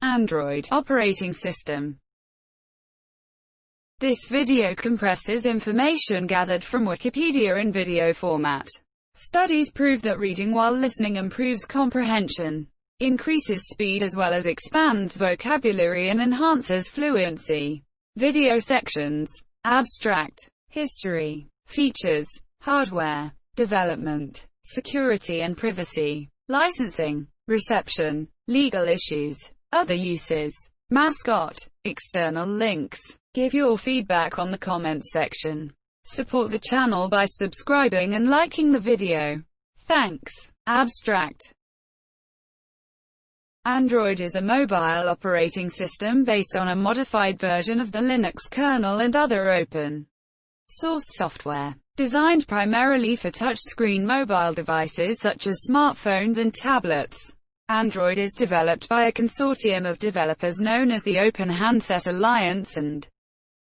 Android operating system. This video compresses information gathered from Wikipedia in video format. Studies prove that reading while listening improves comprehension, increases speed as well as expands vocabulary and enhances fluency. Video sections. Abstract. History. Features. Hardware. Development. Security and privacy. Licensing. Reception. Legal issues. Other uses. Mascot. External links. Give your feedback on the comments section. Support the channel by subscribing and liking the video. Thanks. Abstract. Android is a mobile operating system based on a modified version of the Linux kernel and other open source software. Designed primarily for touchscreen mobile devices such as smartphones and tablets, Android is developed by a consortium of developers known as the Open Handset Alliance and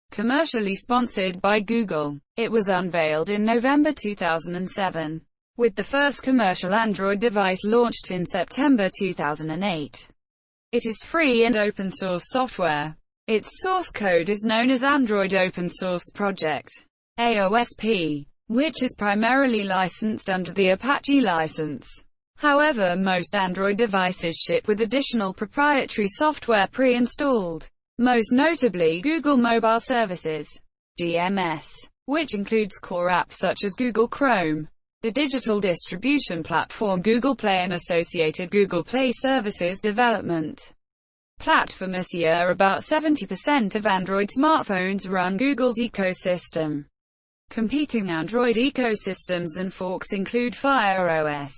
commercially sponsored by Google. It was unveiled in November 2007, with the first commercial Android device launched in September 2008. It is free and open source software. Its source code is known as Android Open Source Project, AOSP, which is primarily licensed under the Apache license. However, most Android devices ship with additional proprietary software pre-installed, most notably Google Mobile Services, GMS, which includes core apps such as Google Chrome, the digital distribution platform Google Play and associated Google Play Services development platform. This year, about 70% of Android smartphones run Google's ecosystem. Competing Android ecosystems and forks include Fire OS,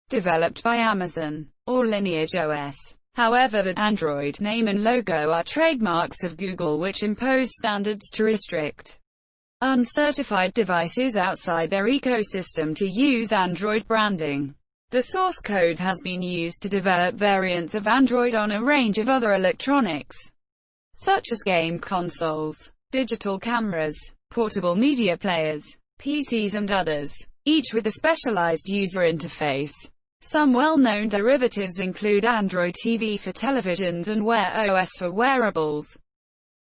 developed by Amazon, or Lineage OS. However, the Android name and logo are trademarks of Google, which impose standards to restrict uncertified devices outside their ecosystem to use Android branding. The source code has been used to develop variants of Android on a range of other electronics, such as game consoles, digital cameras, portable media players, PCs and others, each with a specialized user interface. Some well-known derivatives include Android TV for televisions and Wear OS for wearables,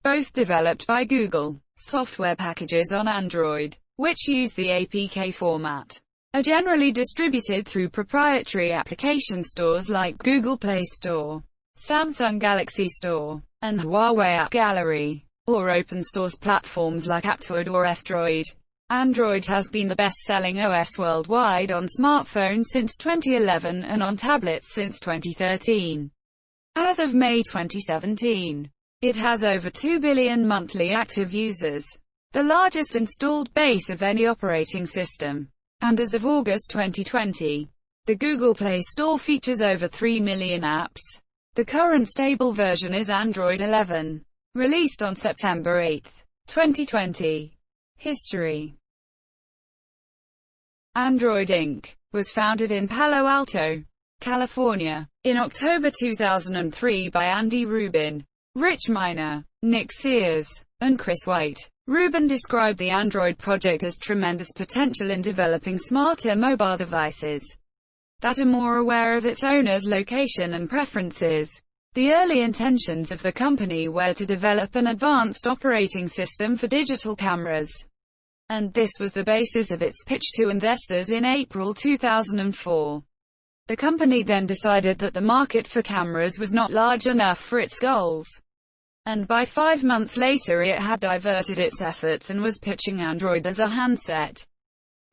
both developed by Google. Software packages on Android, which use the APK format, are generally distributed through proprietary application stores like Google Play Store, Samsung Galaxy Store, and Huawei App Gallery, or open-source platforms like Aptoide or F-Droid. Android has been the best-selling OS worldwide on smartphones since 2011 and on tablets since 2013. As of May 2017, it has over 2 billion monthly active users, the largest installed base of any operating system. And as of August 2020, the Google Play Store features over 3 million apps. The current stable version is Android 11, released on September 8, 2020. History. Android Inc. was founded in Palo Alto, California, in October 2003 by Andy Rubin, Rich Miner, Nick Sears, and Chris White. Rubin described the Android project as tremendous potential in developing smarter mobile devices that are more aware of its owners' location and preferences. The early intentions of the company were to develop an advanced operating system for digital cameras, and this was the basis of its pitch to investors in April 2004. The company then decided that the market for cameras was not large enough for its goals, and by 5 months later it had diverted its efforts and was pitching Android as a handset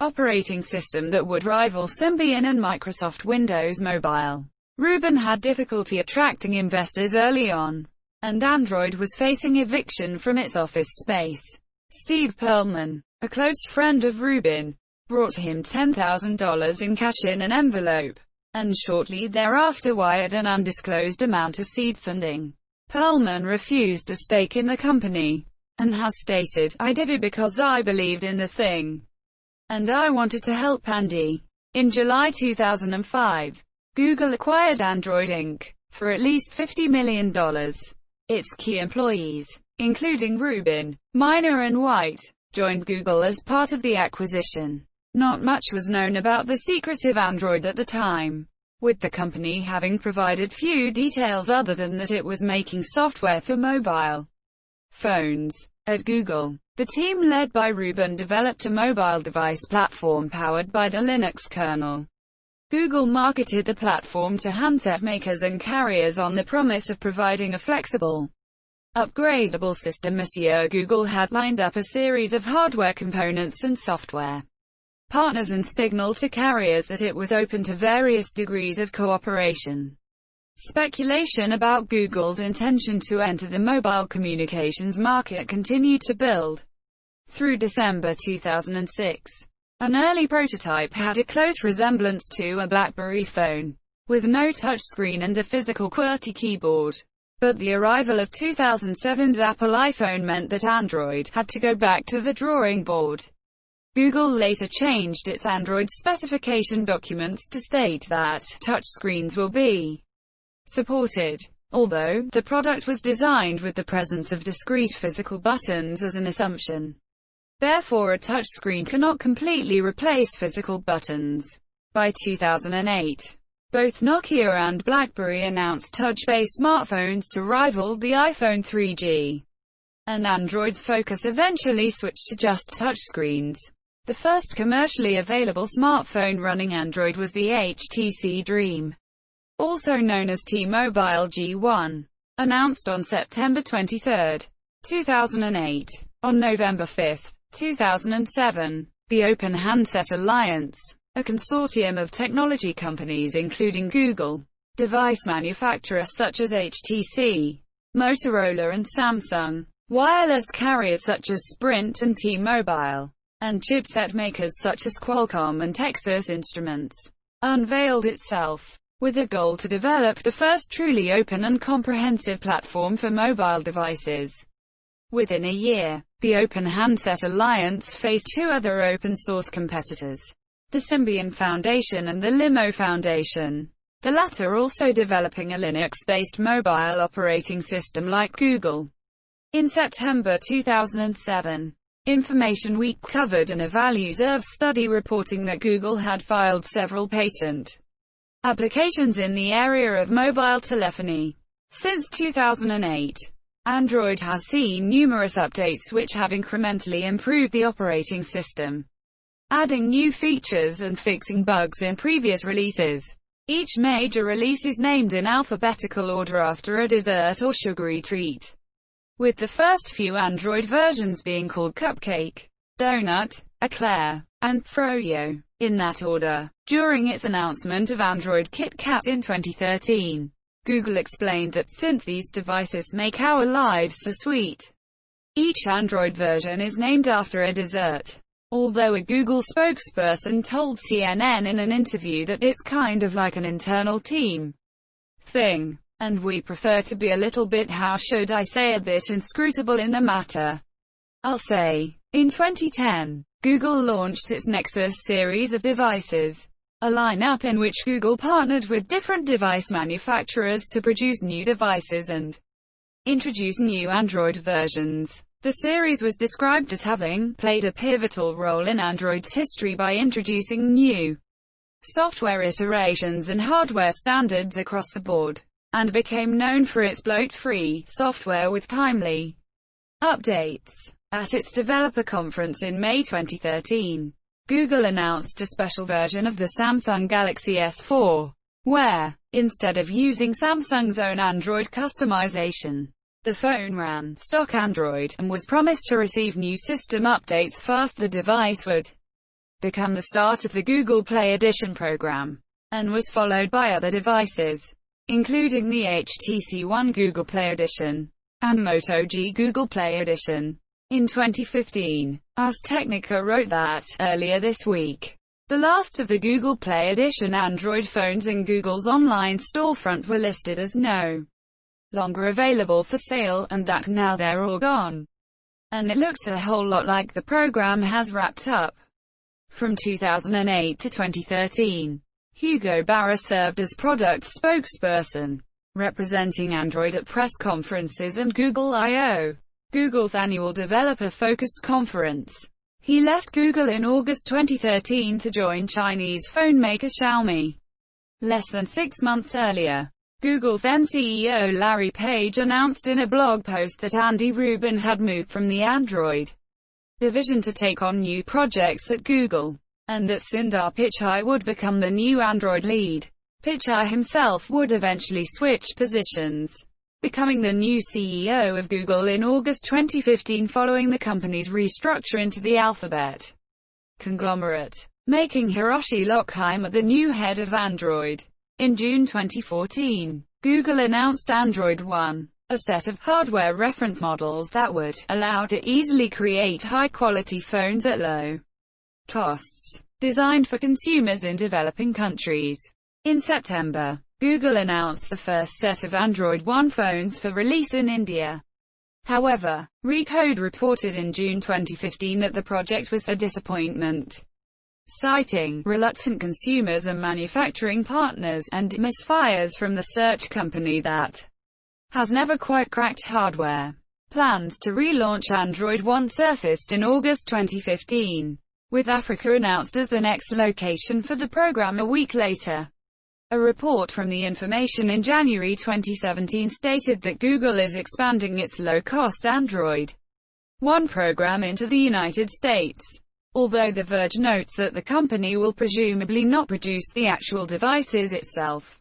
operating system that would rival Symbian and Microsoft Windows Mobile. Rubin had difficulty attracting investors early on, and Android was facing eviction from its office space. Steve Perlman, a close friend of Rubin, brought him $10,000 in cash in an envelope, and shortly thereafter wired an undisclosed amount of seed funding. Perlman refused a stake in the company, and has stated, "I did it because I believed in the thing, and I wanted to help Andy." In July 2005, Google acquired Android Inc. for at least $50 million. Its key employees, including Rubin, Miner and White, joined Google as part of the acquisition. Not much was known about the secretive Android at the time. with the company having provided few details other than that it was making software for mobile phones. At Google, the team led by Ruben developed a mobile device platform powered by the Linux kernel. Google marketed the platform to handset makers and carriers on the promise of providing a flexible, upgradable system. This year, Google had lined up a series of hardware components and software partners and signaled to carriers that it was open to various degrees of cooperation. Speculation about Google's intention to enter the mobile communications market continued to build. Through December 2006, an early prototype had a close resemblance to a BlackBerry phone, with no touchscreen and a physical QWERTY keyboard. But the arrival of 2007's Apple iPhone meant that Android had to go back to the drawing board. Google later changed its Android specification documents to state that touchscreens will be supported, although the product was designed with the presence of discrete physical buttons as an assumption. Therefore, a touchscreen cannot completely replace physical buttons. By 2008, both Nokia and BlackBerry announced touch-based smartphones to rival the iPhone 3G, and Android's focus eventually switched to just touchscreens. The first commercially available smartphone running Android was the HTC Dream, also known as T-Mobile G1, announced on September 23, 2008. On November 5, 2007, the Open Handset Alliance, a consortium of technology companies including Google, device manufacturers such as HTC, Motorola and Samsung, wireless carriers such as Sprint and T-Mobile, and chipset makers such as Qualcomm and Texas Instruments, unveiled itself, with a goal to develop the first truly open and comprehensive platform for mobile devices. Within a year, the Open Handset Alliance faced two other open-source competitors, the Symbian Foundation and the Limo Foundation, the latter also developing a Linux-based mobile operating system like Google. In September 2007, Information Week covered an eValueServe study reporting that Google had filed several patent applications in the area of mobile telephony. Since 2008, Android has seen numerous updates which have incrementally improved the operating system, adding new features and fixing bugs in previous releases. Each major release is named in alphabetical order after a dessert or sugary treat, with the first few Android versions being called Cupcake, Donut, Eclair, and Froyo, in that order. During its announcement of Android KitKat in 2013, Google explained that since these devices make our lives so sweet, each Android version is named after a dessert. Although a Google spokesperson told CNN in an interview that it's kind of like an internal team thing, and we prefer to be a little bit, how should I say, a bit inscrutable in the matter. I'll say. In 2010, Google launched its Nexus series of devices, a lineup in which Google partnered with different device manufacturers to produce new devices and introduce new Android versions. The series was described as having played a pivotal role in Android's history by introducing new software iterations and hardware standards across the board, and became known for its bloat-free software with timely updates. At its developer conference in May 2013, Google announced a special version of the Samsung Galaxy S4, where, instead of using Samsung's own Android customization, the phone ran stock Android, and was promised to receive new system updates fast. The device would become the start of the Google Play Edition program, and was followed by other devices, including the HTC One Google Play Edition, and Moto G Google Play Edition. In 2015, Ars Technica wrote that, earlier this week, the last of the Google Play Edition Android phones in Google's online storefront were listed as no longer available for sale, and that now they're all gone. And it looks a whole lot like the program has wrapped up. From 2008 to 2013, Hugo Barra served as product spokesperson, representing Android at press conferences and Google I/O, Google's annual developer-focused conference. He left Google in August 2013 to join Chinese phone maker Xiaomi. Less than 6 months earlier, Google's then CEO Larry Page announced in a blog post that Andy Rubin had moved from the Android division to take on new projects at Google, and that Sundar Pichai would become the new Android lead. Pichai himself would eventually switch positions, becoming the new CEO of Google in August 2015 following the company's restructure into the Alphabet conglomerate, making Hiroshi Lockheimer the new head of Android. In June 2014, Google announced Android One, a set of hardware reference models that would allow to easily create high-quality phones at low costs, designed for consumers in developing countries. In September, Google announced the first set of Android One phones for release in India. However, Recode reported in June 2015 that the project was a disappointment, citing reluctant consumers and manufacturing partners, and misfires from the search company that has never quite cracked hardware. Plans to relaunch Android One surfaced in August 2015, with Africa announced as the next location for the program a week later. A report from The Information in January 2017 stated that Google is expanding its low-cost Android One program into the United States. Although The Verge notes that the company will presumably not produce the actual devices itself.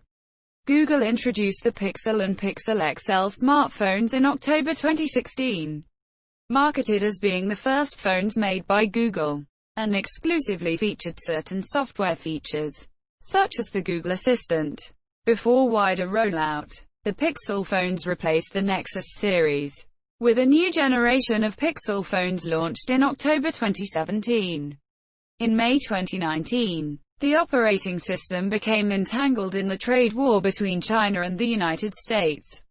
Google introduced the Pixel and Pixel XL smartphones in October 2016, marketed as being the first phones made by Google, and exclusively featured certain software features, such as the Google Assistant. Before wider rollout, the Pixel phones replaced the Nexus series, with a new generation of Pixel phones launched in October 2017. In May 2019, the operating system became entangled in the trade war between China and the United States,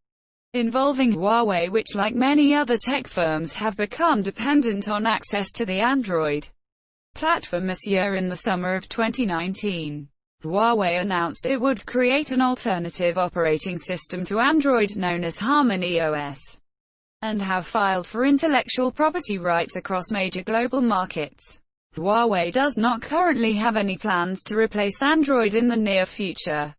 involving Huawei, which like many other tech firms have become dependent on access to the Android platform this year. In the summer of 2019, Huawei announced it would create an alternative operating system to Android known as Harmony OS, and have filed for intellectual property rights across major global markets. Huawei does not currently have any plans to replace Android in the near future,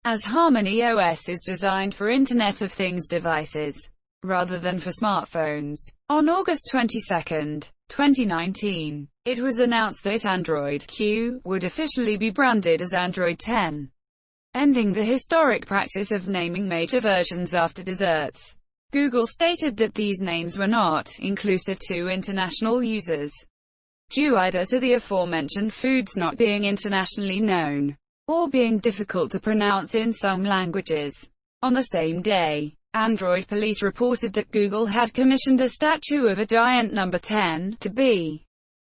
as Harmony OS is designed for Internet of Things devices, rather than for smartphones. On August 22, 2019, it was announced that Android Q would officially be branded as Android 10, ending the historic practice of naming major versions after desserts. Google stated that these names were not inclusive to international users, due either to the aforementioned foods not being internationally known, or being difficult to pronounce in some languages. On the same day, Android Police reported that Google had commissioned a statue of a giant number 10 to be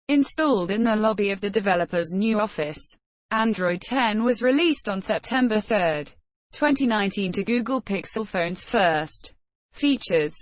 installed in the lobby of the developer's new office. Android 10 was released on September 3, 2019 to Google Pixel phones first. Features: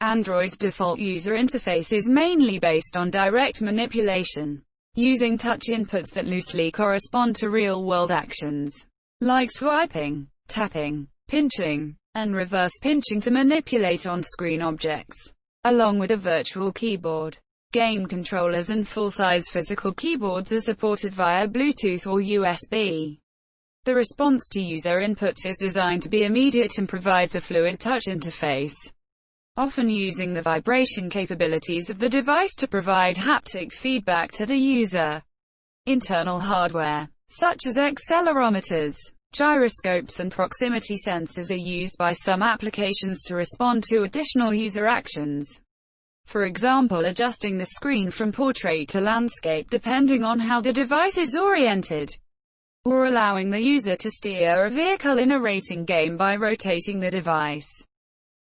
Android's default user interface is mainly based on direct manipulation, using touch inputs that loosely correspond to real-world actions, like swiping, tapping, pinching, and reverse pinching to manipulate on-screen objects, along with a virtual keyboard. Game controllers and full-size physical keyboards are supported via Bluetooth or USB. The response to user inputs is designed to be immediate and provides a fluid touch interface, often using the vibration capabilities of the device to provide haptic feedback to the user. Internal hardware, such as accelerometers, gyroscopes and proximity sensors, are used by some applications to respond to additional user actions. For example, adjusting the screen from portrait to landscape depending on how the device is oriented, or allowing the user to steer a vehicle in a racing game by rotating the device,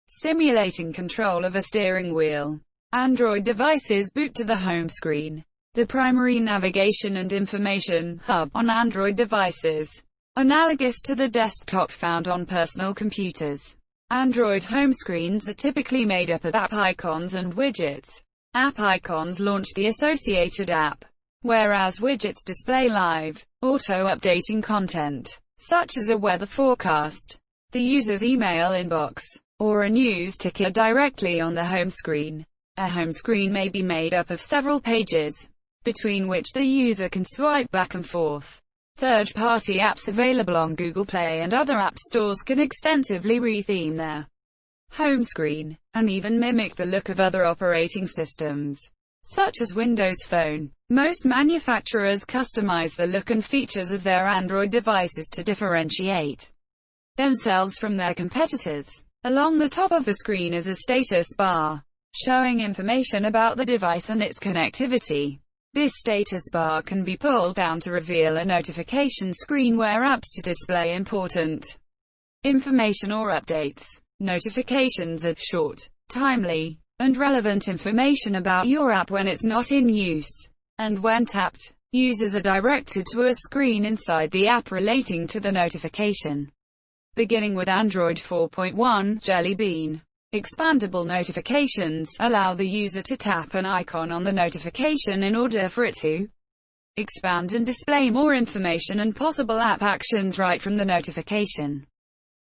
simulating control of a steering wheel. Android devices boot to the home screen, the primary navigation and information hub on Android devices, analogous to the desktop found on personal computers. Android home screens are typically made up of app icons and widgets. App icons launch the associated app, whereas widgets display live, auto-updating content, such as a weather forecast, the user's email inbox, or a news ticker directly on the home screen. A home screen may be made up of several pages, between which the user can swipe back and forth. Third-party apps available on Google Play and other app stores can extensively retheme their home screen, and even mimic the look of other operating systems, such as Windows Phone. Most manufacturers customize the look and features of their Android devices to differentiate themselves from their competitors. Along the top of the screen is a status bar, showing information about the device and its connectivity. This status bar can be pulled down to reveal a notification screen where apps to display important information or updates. Notifications are short, timely, and relevant information about your app when it's not in use. And when tapped, users are directed to a screen inside the app relating to the notification. Beginning with Android 4.1 Jelly Bean, expandable notifications allow the user to tap an icon on the notification in order for it to expand and display more information and possible app actions right from the notification.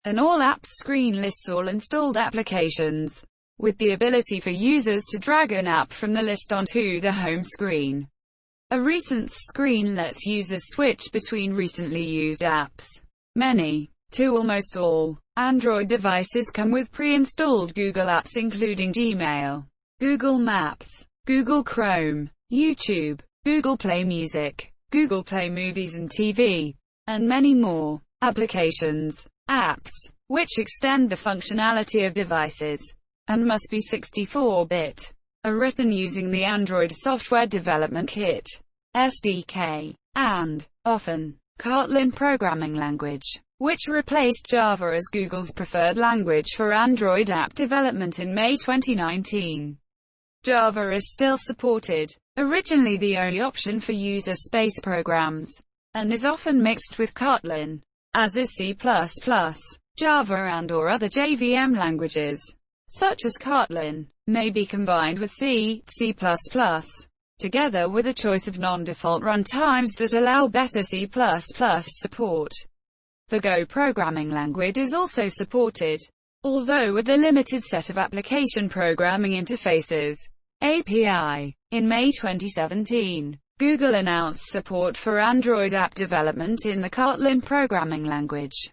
An All Apps screen lists all installed applications, with the ability for users to drag an app from the list onto the home screen. A Recents screen lets users switch between recently used apps. Many, to almost all, Android devices come with pre-installed Google apps including Gmail, Google Maps, Google Chrome, YouTube, Google Play Music, Google Play Movies and TV, and many more. Applications, apps, which extend the functionality of devices, and must be 64-bit, are written using the Android Software Development Kit, SDK, and, often, Kotlin programming language, which replaced Java as Google's preferred language for Android app development in May 2019. Java is still supported, originally the only option for user space programs, and is often mixed with Kotlin, as is C++, Java and/or other JVM languages, such as Kotlin, may be combined with C, C++, together with a choice of non-default runtimes that allow better C++ support. The Go programming language is also supported, although with a limited set of application programming interfaces, API. In May 2017, Google announced support for Android app development in the Kotlin programming language.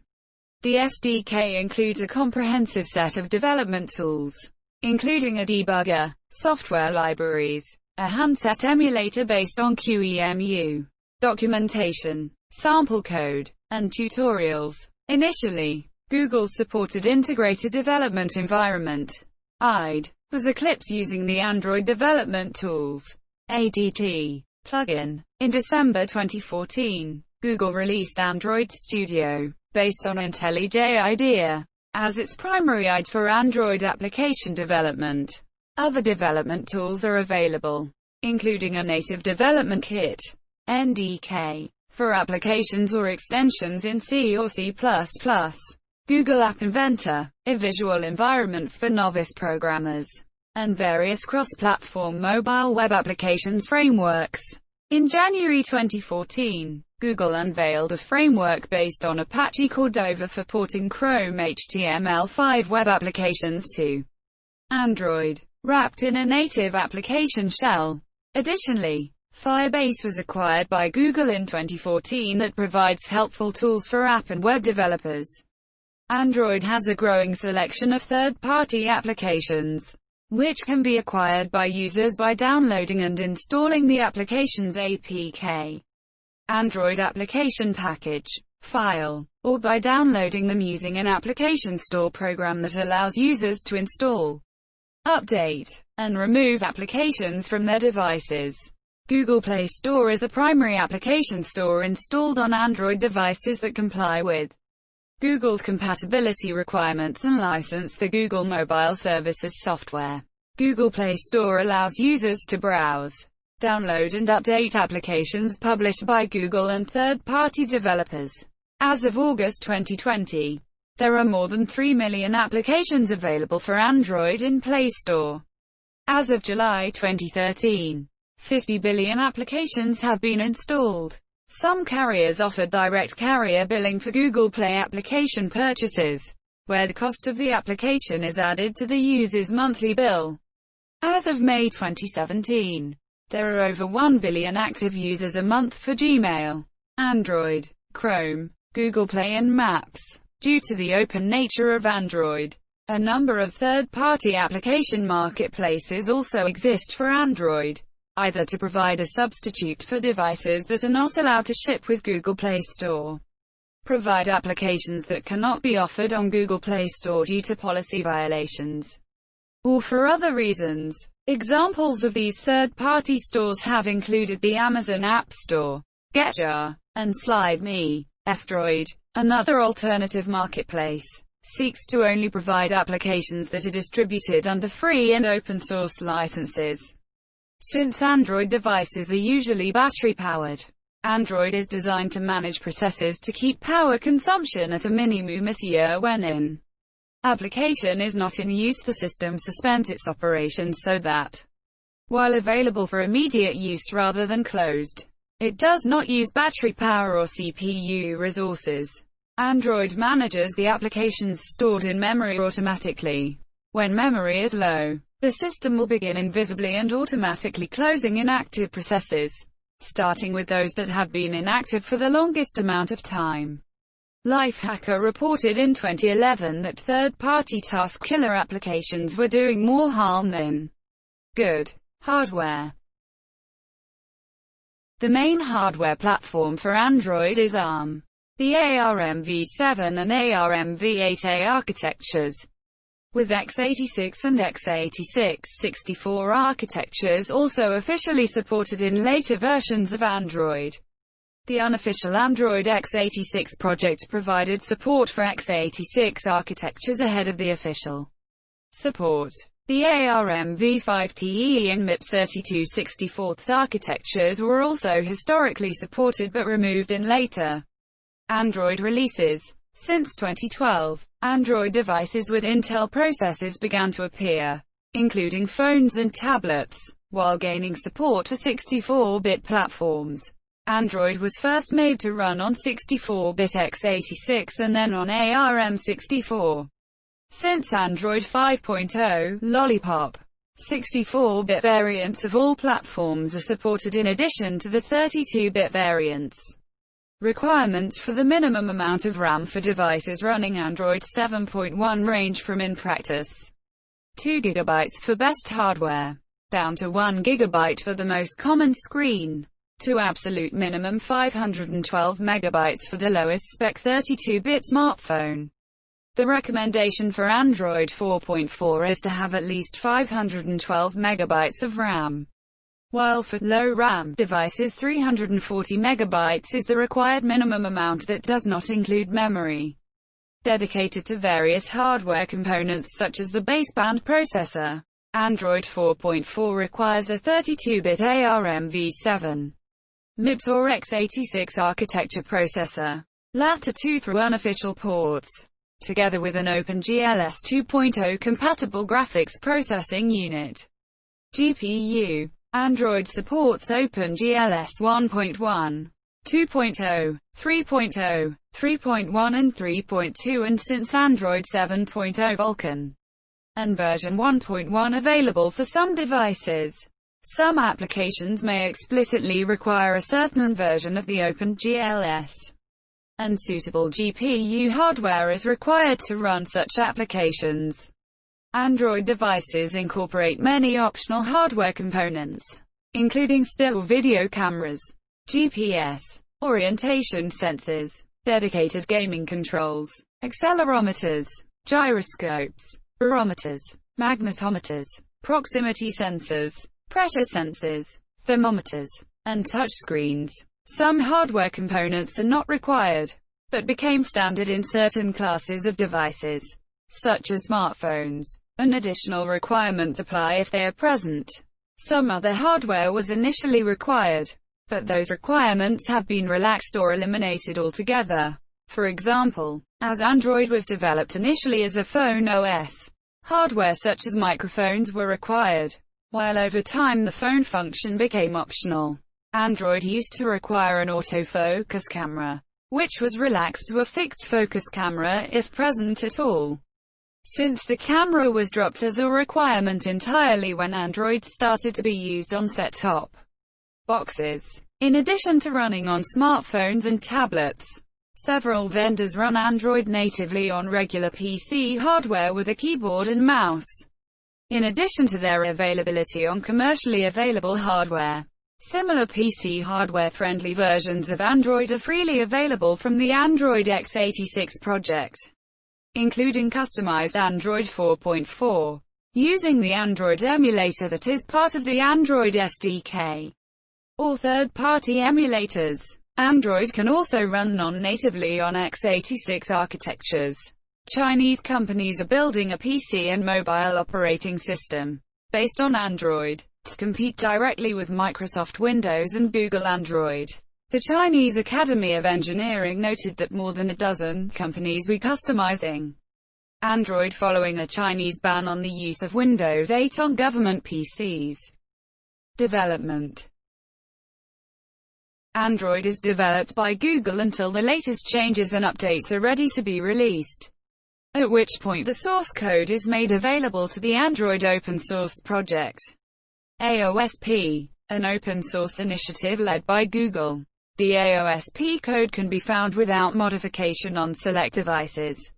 The SDK includes a comprehensive set of development tools, including a debugger, software libraries, a handset emulator based on QEMU, documentation, sample code, and tutorials. Initially, Google supported Integrated Development Environment, IDE, was Eclipse using the Android Development Tools, ADT, plugin. In December 2014, Google released Android Studio, based on IntelliJ IDEA, as its primary IDE for Android application development. Other development tools are available, including a Native Development Kit, NDK, for applications or extensions in C or C++, Google App Inventor, a visual environment for novice programmers, and various cross-platform mobile web applications frameworks. In January 2014, Google unveiled a framework based on Apache Cordova for porting Chrome HTML5 web applications to Android, wrapped in a native application shell. Additionally, Firebase was acquired by Google in 2014 that provides helpful tools for app and web developers. Android has a growing selection of third-party applications, which can be acquired by users by downloading and installing the application's APK, Android Application Package, file, or by downloading them using an application store program that allows users to install, update, and remove applications from their devices. Google Play Store is the primary application store installed on Android devices that comply with Google's compatibility requirements and license the Google Mobile Services software. Google Play Store allows users to browse, download and update applications published by Google and third-party developers. As of August 2020, there are more than 3 million applications available for Android in Play Store. As of July 2013, 50 billion applications have been installed. Some carriers offer direct carrier billing for Google Play application purchases, where the cost of the application is added to the user's monthly bill. As of May 2017, there are over 1 billion active users a month for Gmail. Android, Chrome, Google Play and Maps. Due to the open nature of Android, a number of third-party application marketplaces also exist for Android, either to provide a substitute for devices that are not allowed to ship with Google Play Store, provide applications that cannot be offered on Google Play Store due to policy violations, or for other reasons. Examples of these third-party stores have included the Amazon App Store, Getjar, and SlideMe. F-Droid, another alternative marketplace, seeks to only provide applications that are distributed under free and open-source licenses. Since Android devices are usually battery-powered, Android is designed to manage processes to keep power consumption at a minimum when an application is not in use. The system suspends its operations so that, while available for immediate use rather than closed, it does not use battery power or CPU resources. Android manages the applications stored in memory automatically. When memory is low, the system will begin invisibly and automatically closing inactive processes, starting with those that have been inactive for the longest amount of time. Lifehacker reported in 2011 that third-party task killer applications were doing more harm than good. Hardware. The main hardware platform for Android is ARM. The ARM-v7 and ARM-v8A architectures, with x86 and x86-64 architectures also officially supported in later versions of Android. The unofficial Android x86 project provided support for x86 architectures ahead of the official support. The ARM-v5TE and MIPS3264 architectures were also historically supported but removed in later Android releases. Since 2012, Android devices with Intel processors began to appear, including phones and tablets, while gaining support for 64-bit platforms. Android was first made to run on 64-bit x86 and then on ARM64. Since Android 5.0, Lollipop, 64-bit variants of all platforms are supported in addition to the 32-bit variants. Requirements for the minimum amount of RAM for devices running Android 7.1 range from in practice 2 GB for best hardware, down to 1 GB for the most common screen, to absolute minimum 512 MB for the lowest spec 32-bit smartphone. The recommendation for Android 4.4 is to have at least 512 MB of RAM, while for low RAM devices 340 MB is the required minimum amount that does not include memory dedicated to various hardware components such as the baseband processor. Android 4.4 requires a 32-bit ARM-v7, MIPS or x86 architecture processor, latter two through unofficial ports, together with an OpenGLS 2.0 compatible graphics processing unit. GPU. Android supports OpenGLS 1.1, 2.0, 3.0, 3.1 and 3.2 and since Android 7.0 Vulkan and version 1.1 available for some devices. Some applications may explicitly require a certain version of the OpenGLS, and suitable GPU hardware is required to run such applications. Android devices incorporate many optional hardware components, including still video cameras, GPS, orientation sensors, dedicated gaming controls, accelerometers, gyroscopes, barometers, magnetometers, proximity sensors, pressure sensors, thermometers, and touchscreens. Some hardware components are not required, but became standard in certain classes of devices, such as smartphones, and additional requirements apply if they are present. Some other hardware was initially required, but those requirements have been relaxed or eliminated altogether. For example, as Android was developed initially as a phone OS, hardware such as microphones were required, while over time the phone function became optional. Android used to require an autofocus camera, which was relaxed to a fixed focus camera if present at all, since the camera was dropped as a requirement entirely when Android started to be used on set-top boxes. In addition to running on smartphones and tablets, several vendors run Android natively on regular PC hardware with a keyboard and mouse, in addition to their availability on commercially available hardware. Similar PC hardware-friendly versions of Android are freely available from the Android x86 project, including customized Android 4.4, using the Android emulator that is part of the Android SDK, or third-party emulators. Android can also run non-natively on x86 architectures. Chinese companies are building a PC and mobile operating system based on Android to compete directly with Microsoft Windows and Google Android. The Chinese Academy of Engineering noted that more than a dozen companies were customizing Android following a Chinese ban on the use of Windows 8 on government PCs. Development. Android is developed by Google until the latest changes and updates are ready to be released, at which point the source code is made available to the Android open source project, AOSP, an open source initiative led by Google. The AOSP code can be found without modification on select devices,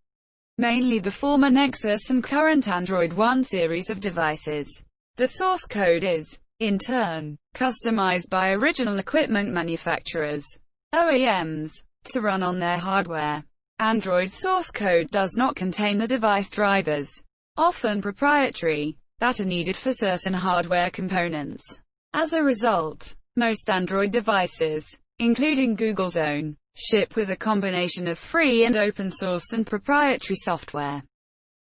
mainly the former Nexus and current Android One series of devices. The source code is, in turn, customized by original equipment manufacturers, OEMs, to run on their hardware. Android source code does not contain the device drivers, often proprietary, that are needed for certain hardware components. As a result, most Android devices, including Google's own, ship with a combination of free and open source and proprietary software,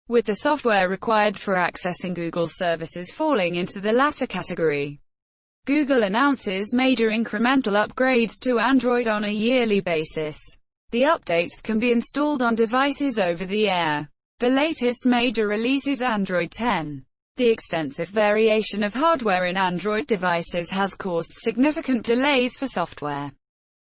with the software required for accessing Google services falling into the latter category. Google announces major incremental upgrades to Android on a yearly basis. The updates can be installed on devices over the air. The latest major release is Android 10. The extensive variation of hardware in Android devices has caused significant delays for software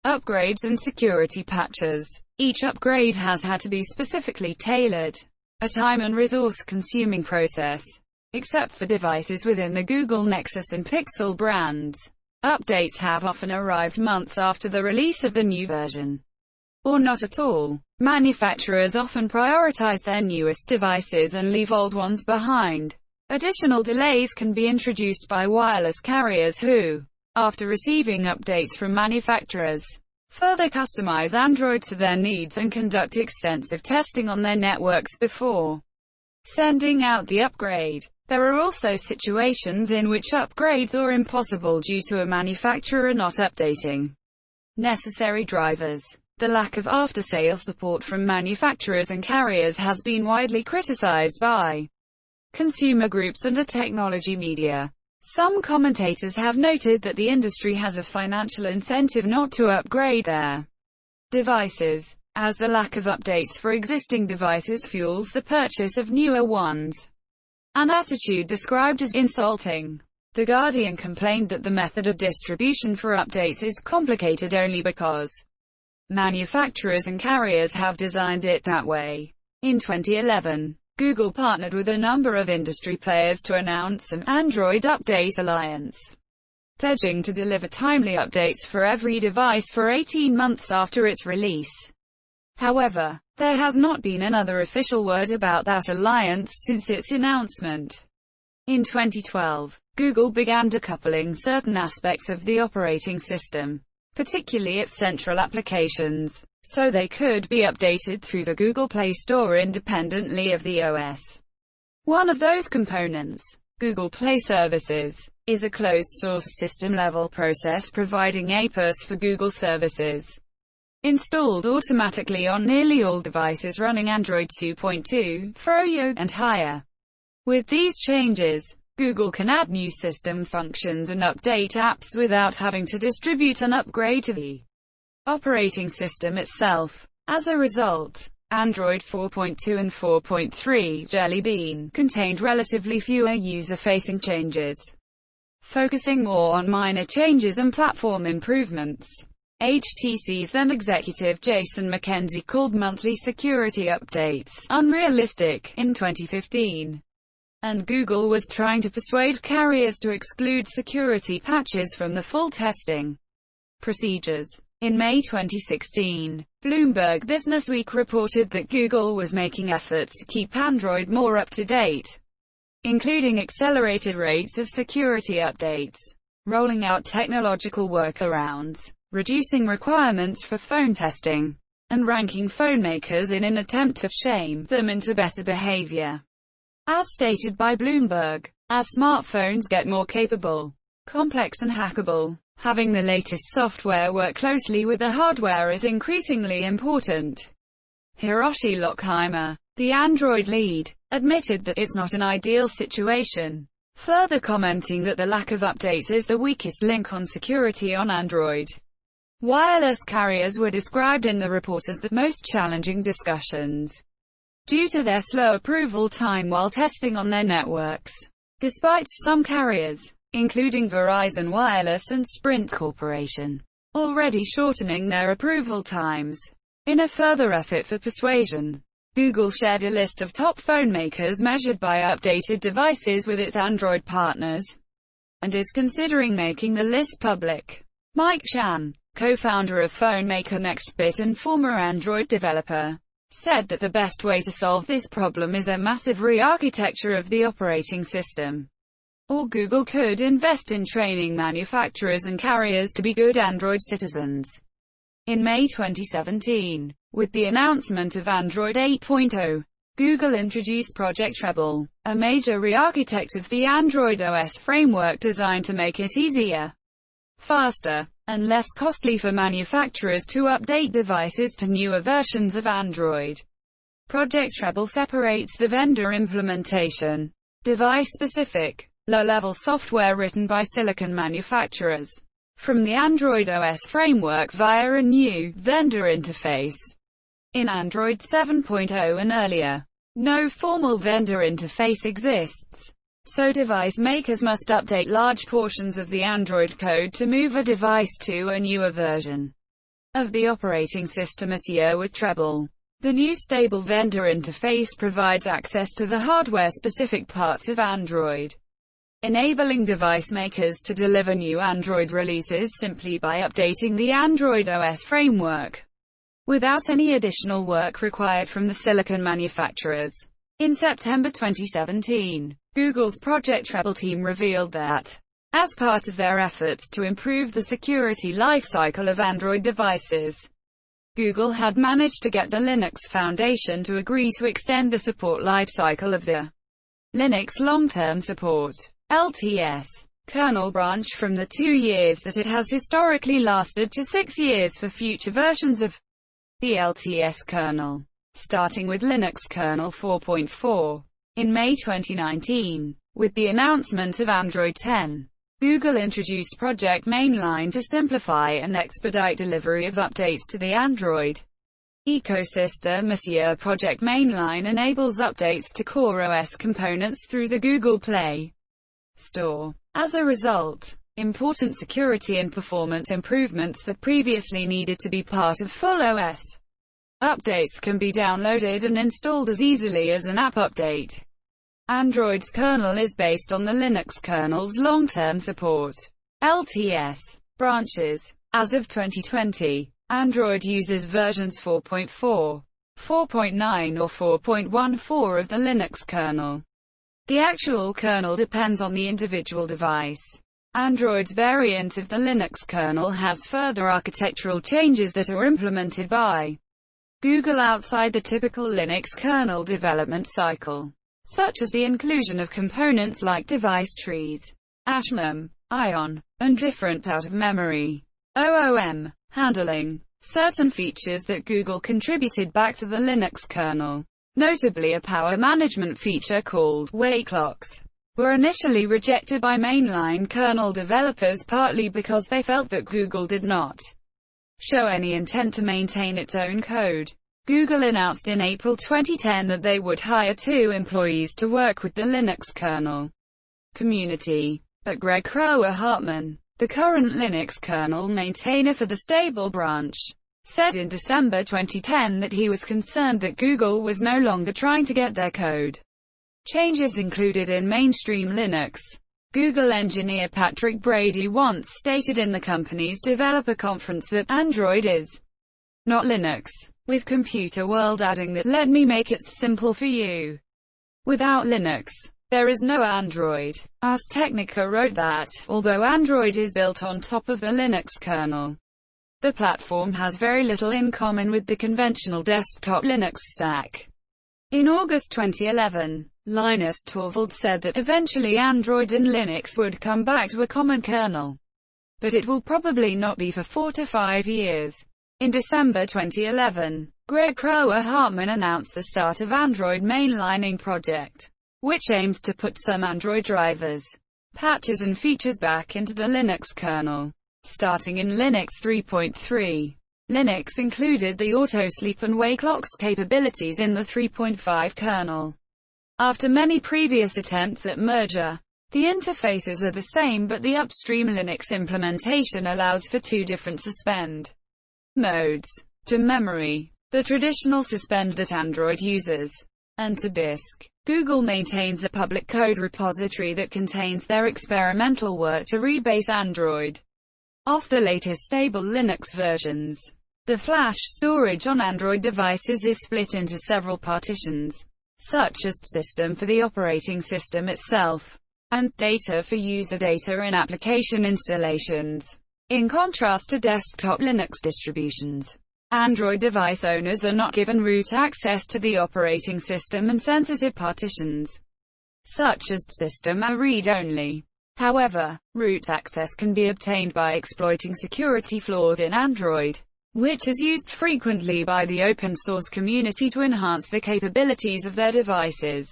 upgrades and security patches. Each upgrade has had to be specifically tailored, a time and resource-consuming process. Except for devices within the Google Nexus and Pixel brands, updates have often arrived months after the release of the new version, or not at all. Manufacturers often prioritize their newest devices and leave old ones behind. Additional delays can be introduced by wireless carriers who, after receiving updates from manufacturers, further customize Android to their needs and conduct extensive testing on their networks before sending out the upgrade. There are also situations in which upgrades are impossible due to a manufacturer not updating necessary drivers. The lack of after-sale support from manufacturers and carriers has been widely criticized by consumer groups and the technology media. Some commentators have noted that the industry has a financial incentive not to upgrade their devices, as the lack of updates for existing devices fuels the purchase of newer ones. An attitude described as insulting. The Guardian complained that the method of distribution for updates is complicated only because manufacturers and carriers have designed it that way. In 2011, Google partnered with a number of industry players to announce an Android Update Alliance, pledging to deliver timely updates for every device for 18 months after its release. However, there has not been another official word about that alliance since its announcement. In 2012, Google began decoupling certain aspects of the operating system, particularly its central applications, so they could be updated through the Google Play Store independently of the OS. One of those components, Google Play Services, is a closed-source system-level process providing APIs for Google services, installed automatically on nearly all devices running Android 2.2, Froyo, and higher. With these changes, Google can add new system functions and update apps without having to distribute an upgrade to the operating system itself. As a result, Android 4.2 and 4.3 Jelly Bean contained relatively fewer user-facing changes, focusing more on minor changes and platform improvements. HTC's then executive Jason McKenzie called monthly security updates unrealistic in 2015. And Google was trying to persuade carriers to exclude security patches from the full testing procedures. In May 2016, Bloomberg Businessweek reported that Google was making efforts to keep Android more up to date, including accelerated rates of security updates, rolling out technological workarounds, reducing requirements for phone testing, and ranking phone makers in an attempt to shame them into better behavior. As stated by Bloomberg, as smartphones get more capable, complex and hackable, having the latest software work closely with the hardware is increasingly important. Hiroshi Lockheimer, the Android lead, admitted that it's not an ideal situation, further commenting that the lack of updates is the weakest link on security on Android. Wireless carriers were described in the report as the most challenging discussions, due to their slow approval time while testing on their networks. Despite some carriers, including Verizon Wireless and Sprint Corporation, already shortening their approval times. In a further effort for persuasion, Google shared a list of top phone makers measured by updated devices with its Android partners, and is considering making the list public. Mike Chan, co-founder of phone maker NextBit and former Android developer, said that the best way to solve this problem is a massive re-architecture of the operating system. Or Google could invest in training manufacturers and carriers to be good Android citizens. In May 2017, with the announcement of Android 8.0, Google introduced Project Treble, a major re-architect of the Android OS framework designed to make it easier, faster, and less costly for manufacturers to update devices to newer versions of Android. Project Treble separates the vendor implementation, device-specific, low-level software written by silicon manufacturers, from the Android OS framework via a new vendor interface. In Android 7.0 and earlier, no formal vendor interface exists, so device makers must update large portions of the Android code to move a device to a newer version of the operating system. This year with Treble, the new stable vendor interface provides access to the hardware-specific parts of Android, enabling device makers to deliver new Android releases simply by updating the Android OS framework, without any additional work required from the silicon manufacturers. In September 2017, Google's Project Treble team revealed that, as part of their efforts to improve the security lifecycle of Android devices, Google had managed to get the Linux Foundation to agree to extend the support lifecycle of the Linux Long-Term Support (LTS) kernel branch from the 2 years that it has historically lasted to 6 years for future versions of the LTS kernel, starting with Linux kernel 4.4. In May 2019, with the announcement of Android 10, Google introduced Project Mainline to simplify and expedite delivery of updates to the Android ecosystem. This year, Project Mainline enables updates to Core OS components through the Google Play Store. As a result, important security and performance improvements that previously needed to be part of full OS updates can be downloaded and installed as easily as an app update. Android's kernel is based on the Linux kernel's long-term support (LTS) branches. As of 2020, Android uses versions 4.4, 4.9 or 4.14 of the Linux kernel. The actual kernel depends on the individual device. Android's variant of the Linux kernel has further architectural changes that are implemented by Google outside the typical Linux kernel development cycle, such as the inclusion of components like device trees, ASMM, ION, and different out-of-memory OOM handling. Certain features that Google contributed back to the Linux kernel, notably a power management feature called wake clocks, were initially rejected by mainline kernel developers partly because they felt that Google did not show any intent to maintain its own code. Google announced in April 2010 that they would hire 2 employees to work with the Linux kernel community, but Greg Kroah-Hartman, the current Linux kernel maintainer for the stable branch, said in December 2010 that he was concerned that Google was no longer trying to get their code changes included in mainstream Linux. Google engineer Patrick Brady once stated in the company's developer conference that Android is not Linux, with Computer World adding that "let me make it simple for you. Without Linux, there is no Android." Ars Technica wrote that, although Android is built on top of the Linux kernel, the platform has very little in common with the conventional desktop Linux stack. In August 2011, Linus Torvalds said that eventually Android and Linux would come back to a common kernel, but it will probably not be for 4 to 5 years. In December 2011, Greg Kroah-Hartman announced the start of Android mainlining project, which aims to put some Android drivers, patches and features back into the Linux kernel, starting in Linux 3.3. Linux included the auto-sleep and wake locks capabilities in the 3.5 kernel. After many previous attempts at merger, the interfaces are the same, but the upstream Linux implementation allows for 2 different suspend modes: to memory, the traditional suspend that Android uses, and to disk. Google maintains a public code repository that contains their experimental work to rebase Android off the latest stable Linux versions. The flash storage on Android devices is split into several partitions, such as system for the operating system itself, and data for user data in application installations. In contrast to desktop Linux distributions, Android device owners are not given root access to the operating system, and sensitive partitions, such as system, are read-only. However, root access can be obtained by exploiting security flaws in Android, which is used frequently by the open-source community to enhance the capabilities of their devices,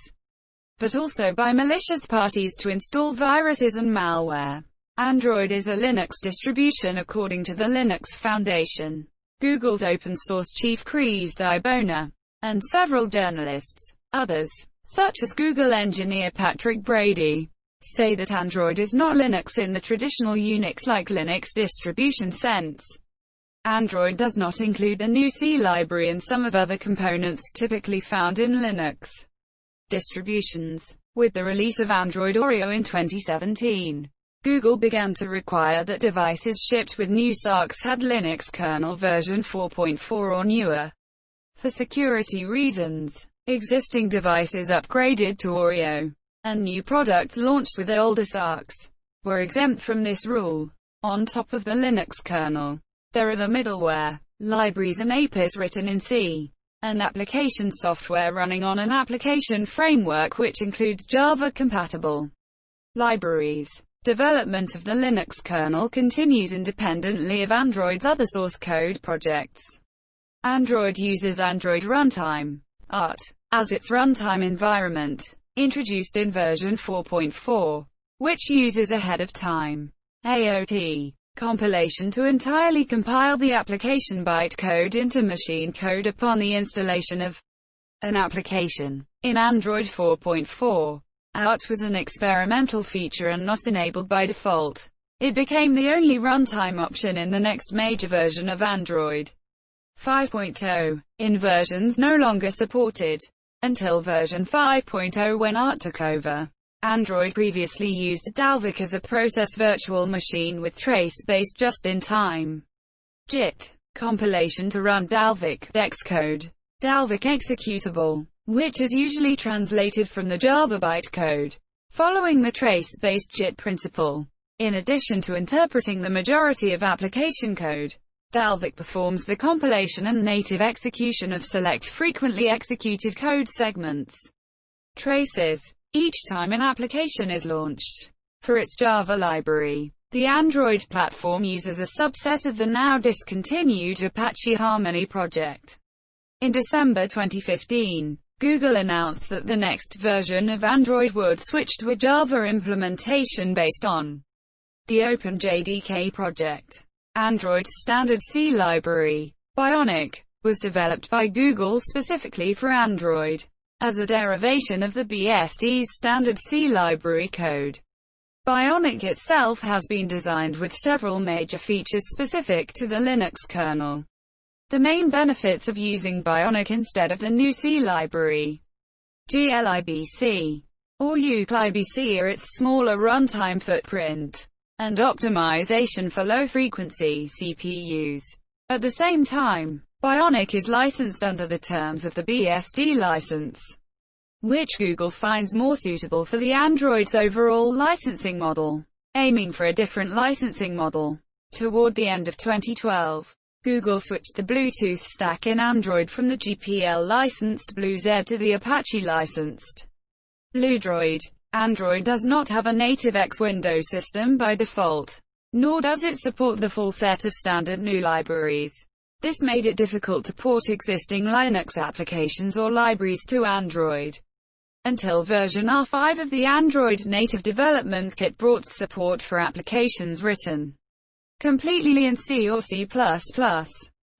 but also by malicious parties to install viruses and malware. Android is a Linux distribution according to the Linux Foundation, Google's open-source chief Chris Dibona, and several journalists. Others, such as Google engineer Patrick Brady, say that Android is not Linux in the traditional Unix-like Linux distribution sense. Android does not include the GNU C library and some of other components typically found in Linux distributions. With the release of Android Oreo in 2017, Google began to require that devices shipped with new SoCs had Linux kernel version 4.4 or newer. For security reasons, existing devices upgraded to Oreo, and new products launched with older SoCs, were exempt from this rule. On top of the Linux kernel, there are the middleware, libraries and APIs written in C, and application software running on an application framework which includes Java-compatible libraries. Development of the Linux kernel continues independently of Android's other source code projects. Android uses Android Runtime, ART, as its runtime environment, introduced in version 4.4, which uses ahead-of-time AOT compilation to entirely compile the application bytecode into machine code upon the installation of an application. In Android 4.4, ART was an experimental feature and not enabled by default. It became the only runtime option in the next major version of Android 5.0, in versions no longer supported, until version 5.0 when ART took over. Android previously used Dalvik as a process virtual machine with trace-based just-in-time JIT compilation to run Dalvik Xcode. Dalvik executable, which is usually translated from the Java bytecode, following the trace-based JIT principle. In addition to interpreting the majority of application code, Dalvik performs the compilation and native execution of select frequently executed code segments, traces, each time an application is launched. For its Java library, the Android platform uses a subset of the now discontinued Apache Harmony project. In December 2015, Google announced that the next version of Android would switch to a Java implementation based on the OpenJDK project. Android's standard C library, Bionic, was developed by Google specifically for Android, as a derivation of the BSD's standard C library code. Bionic itself has been designed with several major features specific to the Linux kernel. The main benefits of using Bionic instead of the GNU C library: glibc, or UCLIBC, or its smaller runtime footprint, and optimization for low-frequency CPUs. At the same time, Bionic is licensed under the terms of the BSD license, which Google finds more suitable for the Android's overall licensing model. Aiming for a different licensing model. Toward the end of 2012, Google switched the Bluetooth stack in Android from the GPL-licensed BlueZ to the Apache-licensed BlueDroid. Android does not have a native X Windows system by default, nor does it support the full set of standard GNU libraries. This made it difficult to port existing Linux applications or libraries to Android, until version R5 of the Android Native Development Kit brought support for applications written completely in C or C++.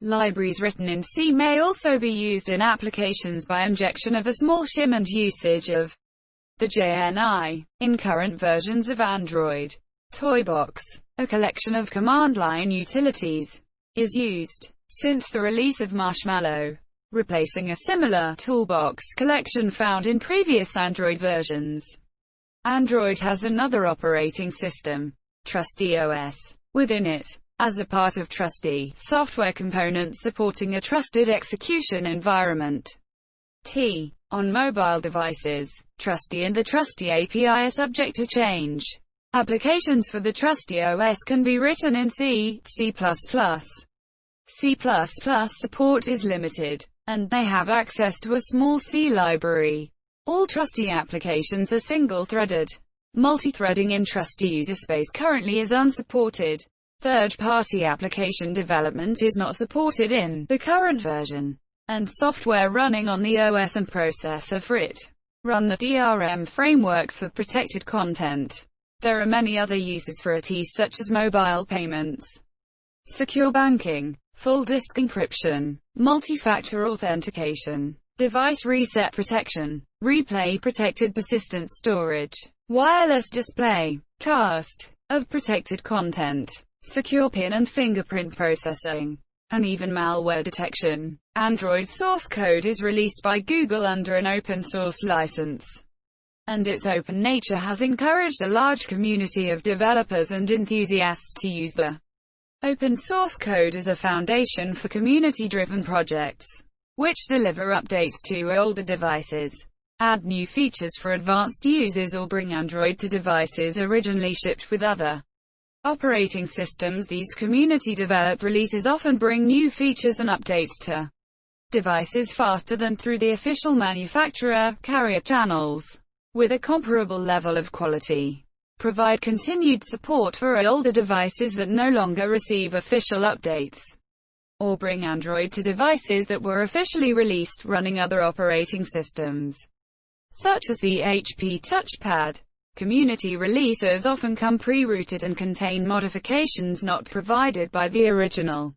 Libraries written in C may also be used in applications by injection of a small shim and usage of the JNI. In current versions of Android, Toybox, a collection of command-line utilities, is used. Since the release of Marshmallow, replacing a similar toolbox collection found in previous Android versions. Android has another operating system, TrustyOS, within it. As a part of Trusty, software components supporting a trusted execution environment. On mobile devices, Trusty and the Trusty API are subject to change. Applications for the TrustyOS can be written in C, C++. C++ support is limited, and they have access to a small C library. All Trusty applications are single-threaded. Multi-threading in Trusty user space currently is unsupported. Third-party application development is not supported in the current version, and software running on the OS and processor for it run the DRM framework for protected content. There are many other uses for IT, such as mobile payments, secure banking, full disk encryption, multi-factor authentication, device reset protection, replay protected persistent storage, wireless display, cast of protected content, secure PIN and fingerprint processing, and even malware detection. Android source code is released by Google under an open source license, and its open nature has encouraged a large community of developers and enthusiasts to use the open source code as a foundation for community-driven projects, which deliver updates to older devices, add new features for advanced users, or bring Android to devices originally shipped with other operating systems. These community-developed releases often bring new features and updates to devices faster than through the official manufacturer carrier channels, with a comparable level of quality. Provide continued support for older devices that no longer receive official updates, or bring Android to devices that were officially released running other operating systems, such as the HP touchpad. Community releases often come pre-routed and contain modifications not provided by the original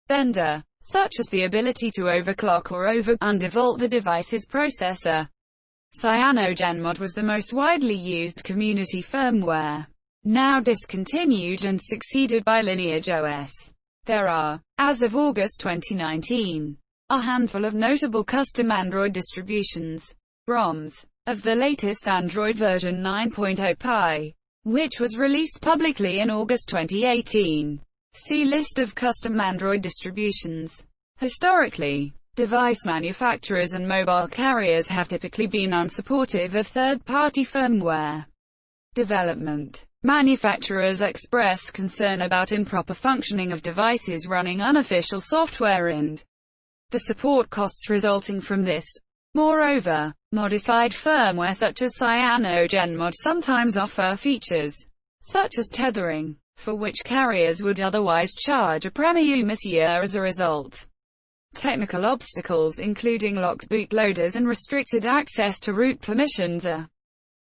vendor, such as the ability to overclock or undervolt the device's processor. CyanogenMod was the most widely used community firmware, now discontinued and succeeded by Lineage OS. There are, as of August 2019, a handful of notable custom Android distributions, ROMs, of the latest Android version 9.0 Pie, which was released publicly in August 2018. See List of custom Android distributions. Historically, device manufacturers and mobile carriers have typically been unsupportive of third-party firmware development. Manufacturers express concern about improper functioning of devices running unofficial software and the support costs resulting from this. Moreover, modified firmware such as CyanogenMod sometimes offer features, such as tethering, for which carriers would otherwise charge a premium as a result. Technical obstacles including locked bootloaders and restricted access to root permissions are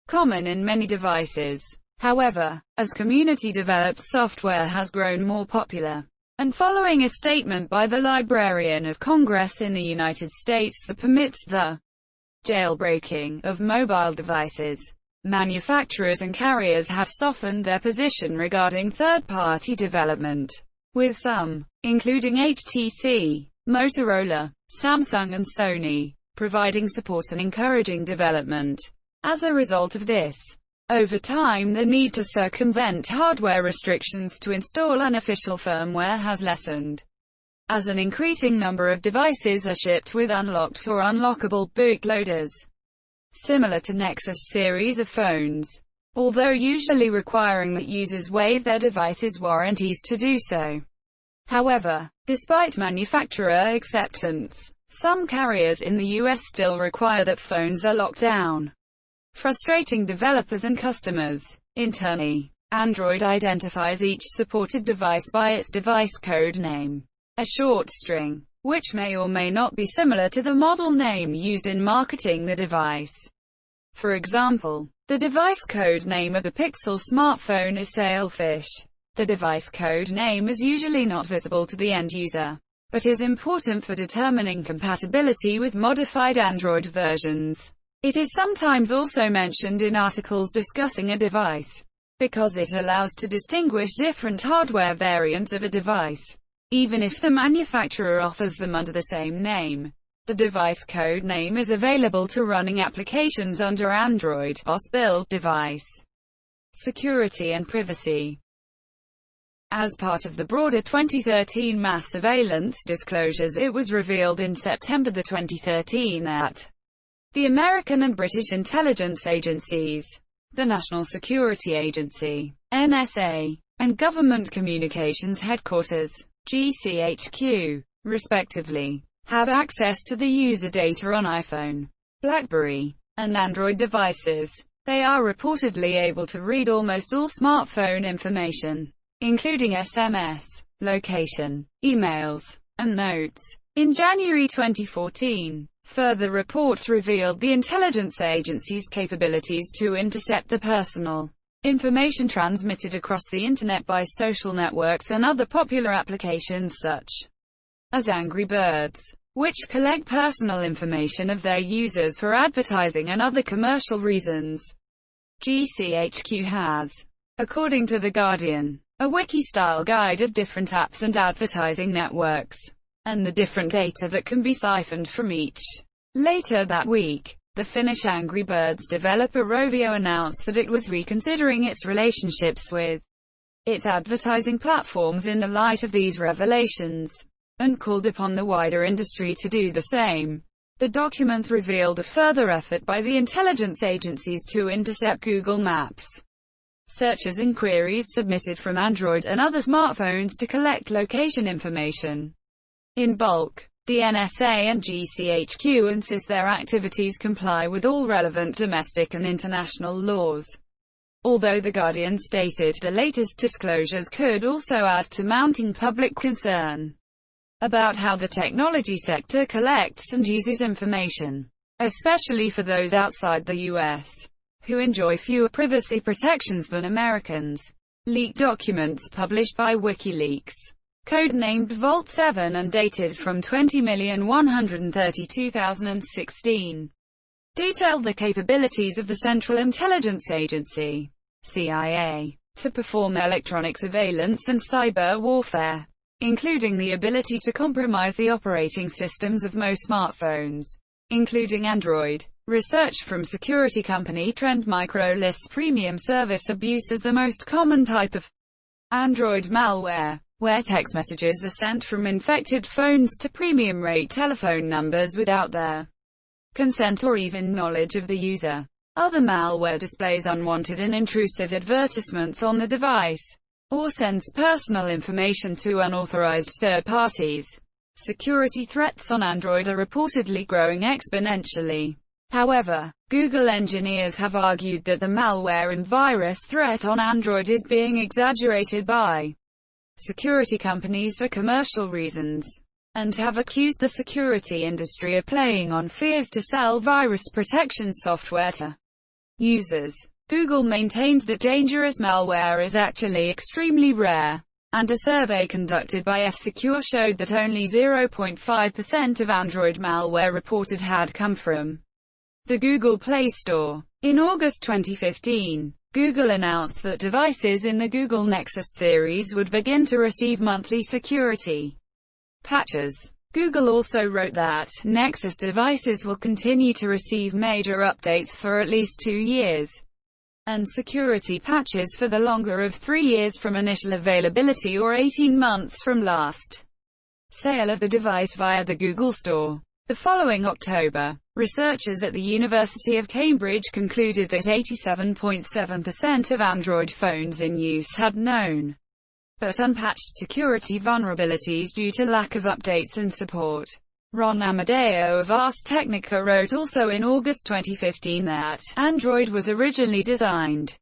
common in many devices. However, as community-developed software has grown more popular, and following a statement by the Librarian of Congress in the United States that permits the jailbreaking of mobile devices, manufacturers and carriers have softened their position regarding third-party development, with some, including HTC, Motorola, Samsung and Sony, providing support and encouraging development. As a result of this, over time the need to circumvent hardware restrictions to install unofficial firmware has lessened, as an increasing number of devices are shipped with unlocked or unlockable bootloaders, similar to Nexus series of phones, although usually requiring that users waive their device's warranties to do so. However, despite manufacturer acceptance, some carriers in the US still require that phones are locked down, frustrating developers and customers. Internally, Android identifies each supported device by its device code name, a short string, which may or may not be similar to the model name used in marketing the device. For example, the device code name of the Pixel smartphone is Sailfish. The device code name is usually not visible to the end user, but is important for determining compatibility with modified Android versions. It is sometimes also mentioned in articles discussing a device, because it allows to distinguish different hardware variants of a device, even if the manufacturer offers them under the same name. The device code name is available to running applications under Android OS build device. Security and privacy. As part of the broader 2013 mass surveillance disclosures, it was revealed in September 2013 that the American and British intelligence agencies, the National Security Agency, NSA, and Government Communications Headquarters, GCHQ, respectively, have access to the user data on iPhone, BlackBerry, and Android devices. They are reportedly able to read almost all smartphone information, including SMS, location, emails, and notes. In January 2014, further reports revealed the intelligence agency's capabilities to intercept the personal information transmitted across the Internet by social networks and other popular applications such as Angry Birds, which collect personal information of their users for advertising and other commercial reasons. GCHQ has, according to The Guardian, a wiki-style guide of different apps and advertising networks, and the different data that can be siphoned from each. Later that week, the Finnish Angry Birds developer Rovio announced that it was reconsidering its relationships with its advertising platforms in the light of these revelations, and called upon the wider industry to do the same. The documents revealed a further effort by the intelligence agencies to intercept Google Maps searches inquiries submitted from Android and other smartphones to collect location information in bulk. The NSA and GCHQ insist their activities comply with all relevant domestic and international laws. Although The Guardian stated the latest disclosures could also add to mounting public concern about how the technology sector collects and uses information, especially for those outside the US, who enjoy fewer privacy protections than Americans. Leaked documents published by WikiLeaks, code-named Vault 7 and dated from 20,132,016, detailed the capabilities of the Central Intelligence Agency, CIA, to perform electronic surveillance and cyber warfare, including the ability to compromise the operating systems of most smartphones, including Android. Research from security company Trend Micro lists premium service abuse as the most common type of Android malware, where text messages are sent from infected phones to premium rate telephone numbers without their consent or even knowledge of the user. Other malware displays unwanted and intrusive advertisements on the device, or sends personal information to unauthorized third parties. Security threats on Android are reportedly growing exponentially. However, Google engineers have argued that the malware and virus threat on Android is being exaggerated by security companies for commercial reasons, and have accused the security industry of playing on fears to sell virus protection software to users. Google maintains that dangerous malware is actually extremely rare, and a survey conducted by F-Secure showed that only 0.5% of Android malware reported had come from the Google Play Store. In August 2015, Google announced that devices in the Google Nexus series would begin to receive monthly security patches. Google also wrote that Nexus devices will continue to receive major updates for at least 2 years, and security patches for the longer of 3 years from initial availability or 18 months from last sale of the device via the Google Store. The following October, researchers at the University of Cambridge concluded that 87.7% of Android phones in use had known but unpatched security vulnerabilities due to lack of updates and support. Ron Amadeo of Ars Technica wrote also in August 2015 that Android was originally designed,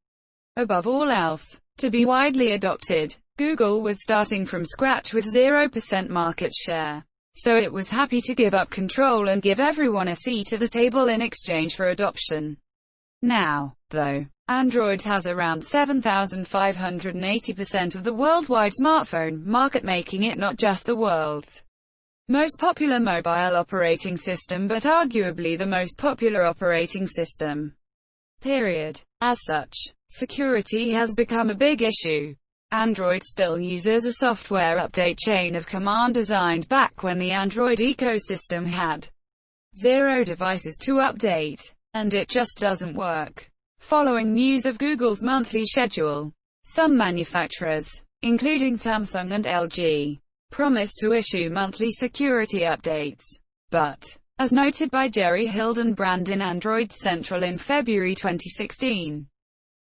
above all else, to be widely adopted. Google was starting from scratch with 0% market share, so it was happy to give up control and give everyone a seat at the table in exchange for adoption. Now, though, Android has around 7,580% of the worldwide smartphone market, making it not just the world's most popular mobile operating system but arguably the most popular operating system. Period. As such, security has become a big issue. Android still uses a software update chain of command designed back when the Android ecosystem had 0 devices to update, and it just doesn't work. Following news of Google's monthly schedule, some manufacturers, including Samsung and LG, promise to issue monthly security updates. But, as noted by Jerry Hildenbrand in Android Central in February 2016,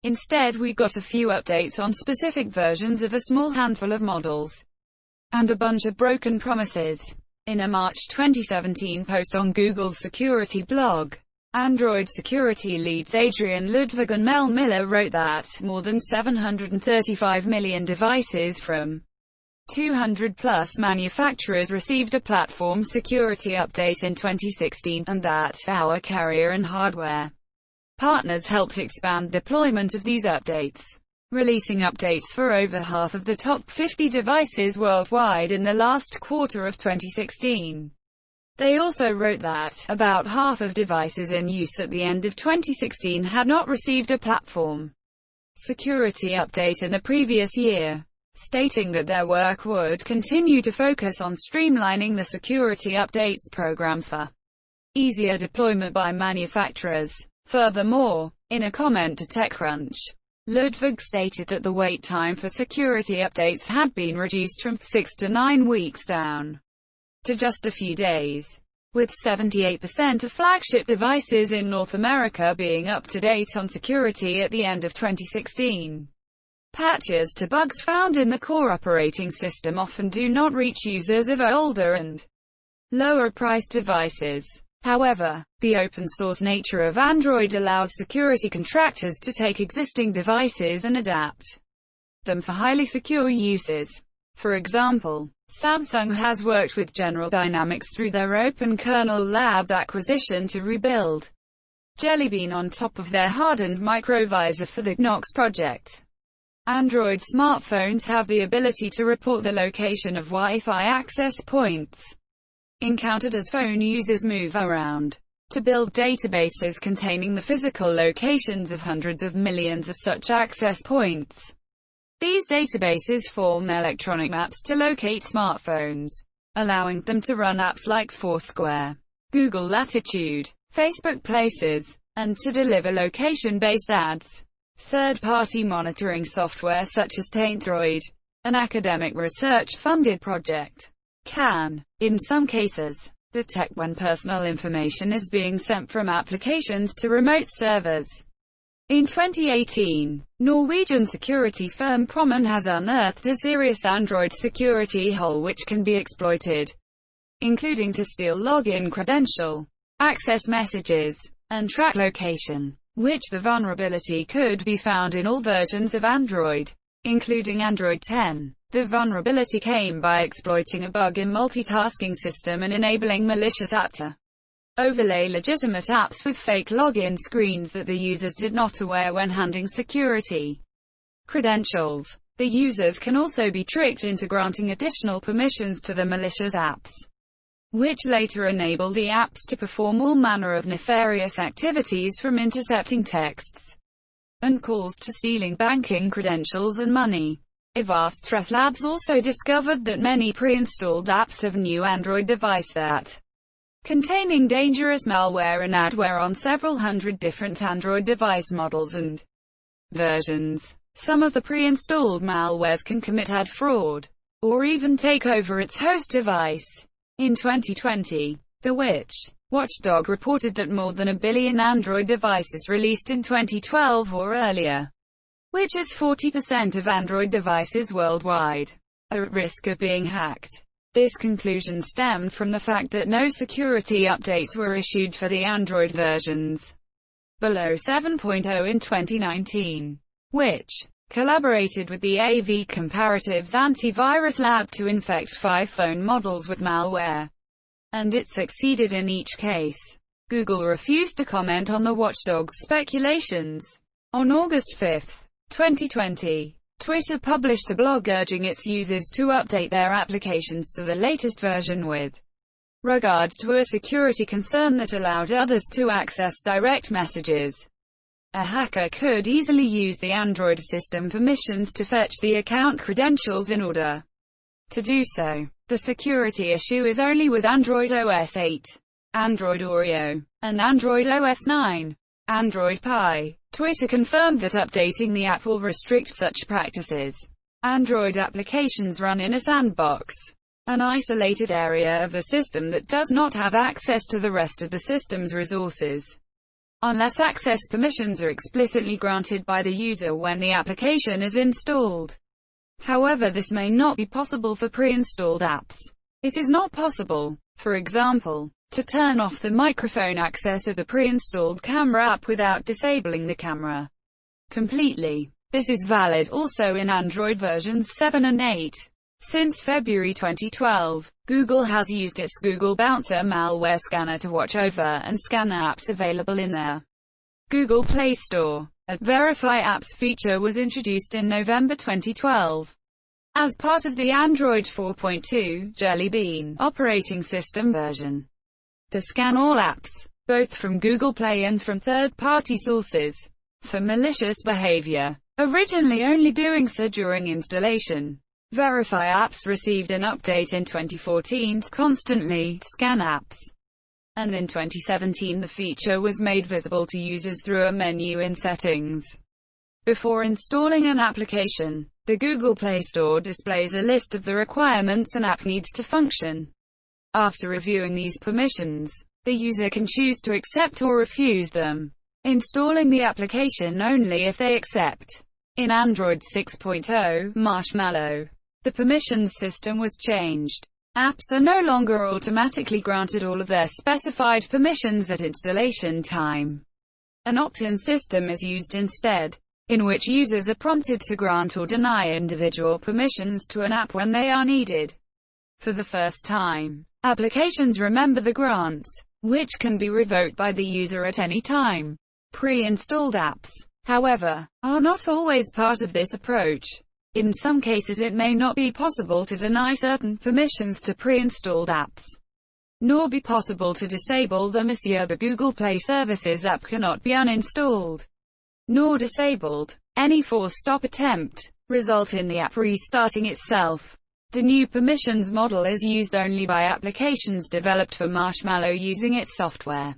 instead we got a few updates on specific versions of a small handful of models, and a bunch of broken promises. In a March 2017 post on Google's security blog, Android security leads Adrian Ludwig and Mel Miller wrote that more than 735 million devices from 200-plus manufacturers received a platform security update in 2016, and that our carrier and hardware partners helped expand deployment of these updates, releasing updates for over half of the top 50 devices worldwide in the last quarter of 2016. They also wrote that about half of devices in use at the end of 2016 had not received a platform security update in the previous year, stating that their work would continue to focus on streamlining the security updates program for easier deployment by manufacturers. Furthermore, in a comment to TechCrunch, Ludwig stated that the wait time for security updates had been reduced from 6 to 9 weeks down to just a few days, with 78% of flagship devices in North America being up to date on security at the end of 2016. Patches to bugs found in the core operating system often do not reach users of older and lower-priced devices. However, the open-source nature of Android allows security contractors to take existing devices and adapt them for highly secure uses. For example, Samsung has worked with General Dynamics through their Open Kernel Lab acquisition to rebuild Jelly Bean on top of their hardened microvisor for the Knox project. Android smartphones have the ability to report the location of Wi-Fi access points encountered as phone users move around, to build databases containing the physical locations of hundreds of millions of such access points. These databases form electronic maps to locate smartphones, allowing them to run apps like Foursquare, Google Latitude, Facebook Places, and to deliver location-based ads. Third-party monitoring software such as Taintroid, an academic research-funded project, can, in some cases, detect when personal information is being sent from applications to remote servers. In 2018, Norwegian security firm Promon has unearthed a serious Android security hole which can be exploited, including to steal login credential, access messages, and track location, which the vulnerability could be found in all versions of Android, including Android 10. The vulnerability came by exploiting a bug in multitasking system and enabling malicious app to overlay legitimate apps with fake login screens that the users did not aware when handing security credentials. The users can also be tricked into granting additional permissions to the malicious apps, which later enable the apps to perform all manner of nefarious activities from intercepting texts and calls to stealing banking credentials and money. Avast Labs also discovered that many pre-installed apps of new Android device that containing dangerous malware and adware on several hundred different Android device models and versions. Some of the pre-installed malwares can commit ad fraud, or even take over its host device. In 2020, the Watchdog reported that more than 1 billion Android devices released in 2012 or earlier, which is 40% of Android devices worldwide, are at risk of being hacked. This conclusion stemmed from the fact that no security updates were issued for the Android versions below 7.0 in 2019, which collaborated with the AV Comparatives Antivirus Lab to infect 5 phone models with malware, and it succeeded in each case. Google refused to comment on the Watchdog's speculations. On August 5, 2020, Twitter published a blog urging its users to update their applications to the latest version with regards to a security concern that allowed others to access direct messages. A hacker could easily use the Android system permissions to fetch the account credentials in order to do so. The security issue is only with Android OS 8, Android Oreo, and Android OS 9. Android Pie. Twitter confirmed that updating the app will restrict such practices. Android applications run in a sandbox, an isolated area of the system that does not have access to the rest of the system's resources, unless access permissions are explicitly granted by the user when the application is installed. However, this may not be possible for pre-installed apps. It is not possible, for example, to turn off the microphone access of the pre-installed camera app without disabling the camera completely. This is valid also in Android versions 7 and 8. Since February 2012, Google has used its Google Bouncer malware scanner to watch over and scan apps available in their Google Play Store. A Verify Apps feature was introduced in November 2012 as part of the Android 4.2 Jelly Bean operating system version, to scan all apps, both from Google Play and from third-party sources, for malicious behavior, originally only doing so during installation. Verify Apps received an update in 2014 to constantly scan apps, and in 2017 the feature was made visible to users through a menu in Settings. Before installing an application, the Google Play Store displays a list of the requirements an app needs to function. After reviewing these permissions, the user can choose to accept or refuse them, installing the application only if they accept. In Android 6.0 Marshmallow, the permissions system was changed. Apps are no longer automatically granted all of their specified permissions at installation time. An opt-in system is used instead, in which users are prompted to grant or deny individual permissions to an app when they are needed. For the first time, applications remember the grants, which can be revoked by the user at any time. Pre-installed apps, however, are not always part of this approach. In some cases it may not be possible to deny certain permissions to pre-installed apps, nor be possible to disable them. The Google Play Services app cannot be uninstalled, nor disabled. Any force-stop attempt result in the app restarting itself. The new permissions model is used only by applications developed for Marshmallow using its software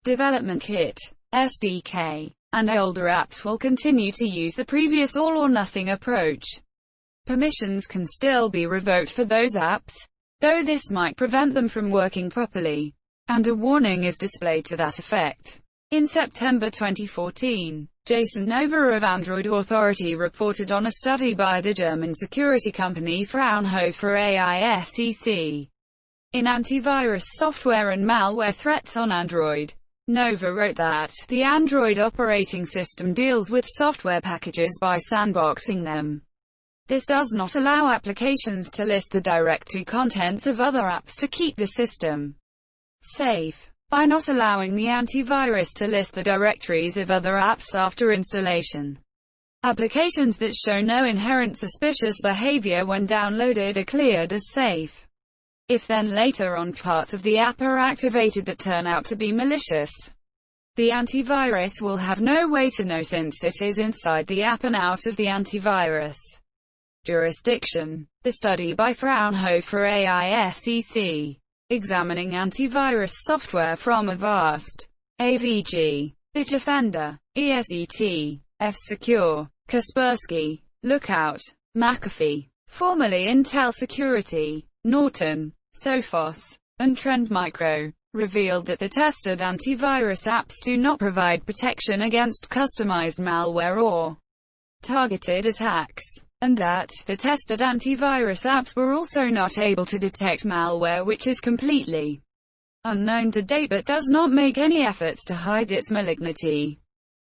development kit, SDK, and older apps will continue to use the previous all-or-nothing approach. Permissions can still be revoked for those apps, though this might prevent them from working properly, and a warning is displayed to that effect. In September 2014, Jason Nova of Android Authority reported on a study by the German security company Fraunhofer AISEC in antivirus software and malware threats on Android. Nova wrote that the Android operating system deals with software packages by sandboxing them. This does not allow applications to list the directory contents of other apps to keep the system safe. By not allowing the antivirus to list the directories of other apps after installation, applications that show no inherent suspicious behavior when downloaded are cleared as safe. If then later on parts of the app are activated that turn out to be malicious, the antivirus will have no way to know since it is inside the app and out of the antivirus. Jurisdiction. The study by Fraunhofer AISEC, examining antivirus software from Avast, AVG, Bitdefender, ESET, F-Secure, Kaspersky, Lookout, McAfee, formerly Intel Security, Norton, Sophos, and Trend Micro, revealed that the tested antivirus apps do not provide protection against customized malware or targeted attacks, and that the tested antivirus apps were also not able to detect malware which is completely unknown to date but does not make any efforts to hide its malignity.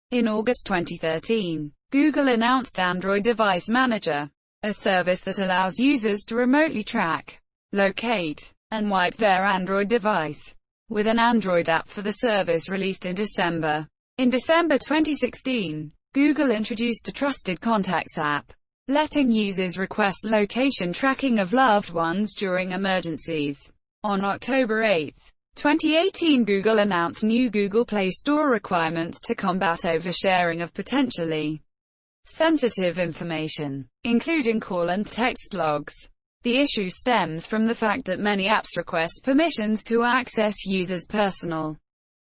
In August 2013, Google announced Android Device Manager, a service that allows users to remotely track, locate, and wipe their Android device, with an Android app for the service released in December. In December 2016, Google introduced a Trusted Contacts app, letting users request location tracking of loved ones during emergencies. On October 8, 2018, Google announced new Google Play Store requirements to combat oversharing of potentially sensitive information, including call and text logs. The issue stems from the fact that many apps request permissions to access users' personal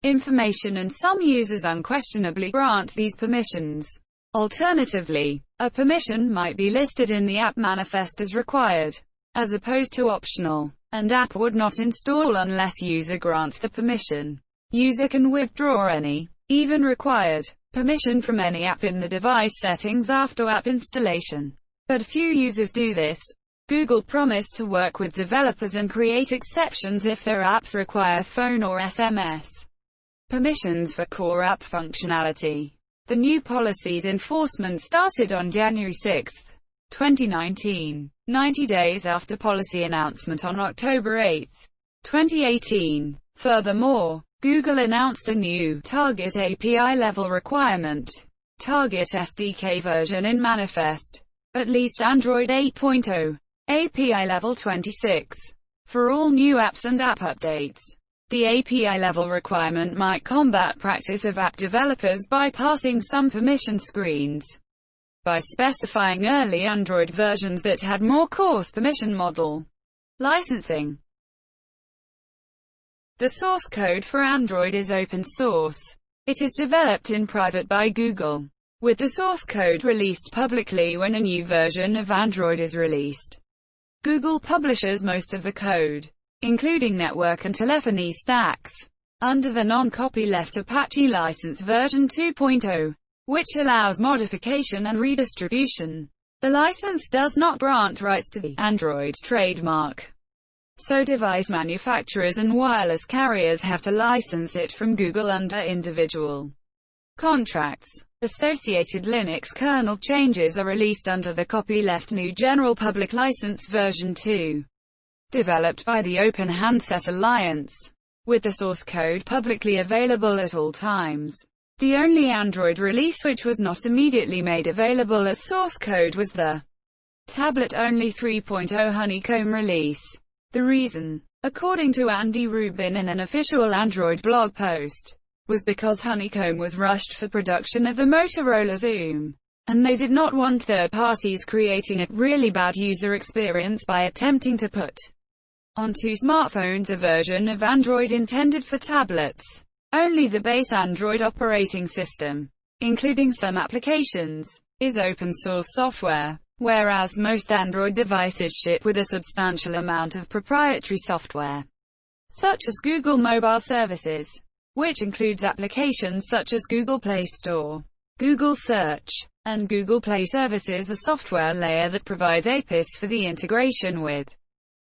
information and some users unquestionably grant these permissions. Alternatively, a permission might be listed in the app manifest as required, as opposed to optional, and app would not install unless user grants the permission. User can withdraw any, even required, permission from any app in the device settings after app installation. But few users do this. Google promised to work with developers and create exceptions if their apps require phone or SMS permissions for core app functionality. The new policy's enforcement started on January 6, 2019, 90 days after policy announcement on October 8, 2018. Furthermore, Google announced a new Target API-level requirement, Target SDK version in Manifest, at least Android 8.0, API level 26, for all new apps and app updates. The API level requirement might combat practice of app developers bypassing some permission screens by specifying early Android versions that had more coarse permission model licensing. The source code for Android is open source. It is developed in private by Google, with the source code released publicly when a new version of Android is released. Google publishes most of the code, including network and telephony stacks, under the non-copyleft Apache license version 2.0, which allows modification and redistribution. The license does not grant rights to the Android trademark, so device manufacturers and wireless carriers have to license it from Google under individual contracts. Associated Linux kernel changes are released under the copyleft GNU General Public License version 2. Developed by the Open Handset Alliance, with the source code publicly available at all times. The only Android release which was not immediately made available as source code was the tablet-only 3.0 Honeycomb release. The reason, according to Andy Rubin in an official Android blog post, was because Honeycomb was rushed for production of the Motorola Xoom, and they did not want third parties creating a really bad user experience by attempting to put onto smartphones a version of Android intended for tablets. Only the base Android operating system, including some applications, is open source software, whereas most Android devices ship with a substantial amount of proprietary software, such as Google Mobile Services, which includes applications such as Google Play Store, Google Search, and Google Play Services, a software layer that provides APIs for the integration with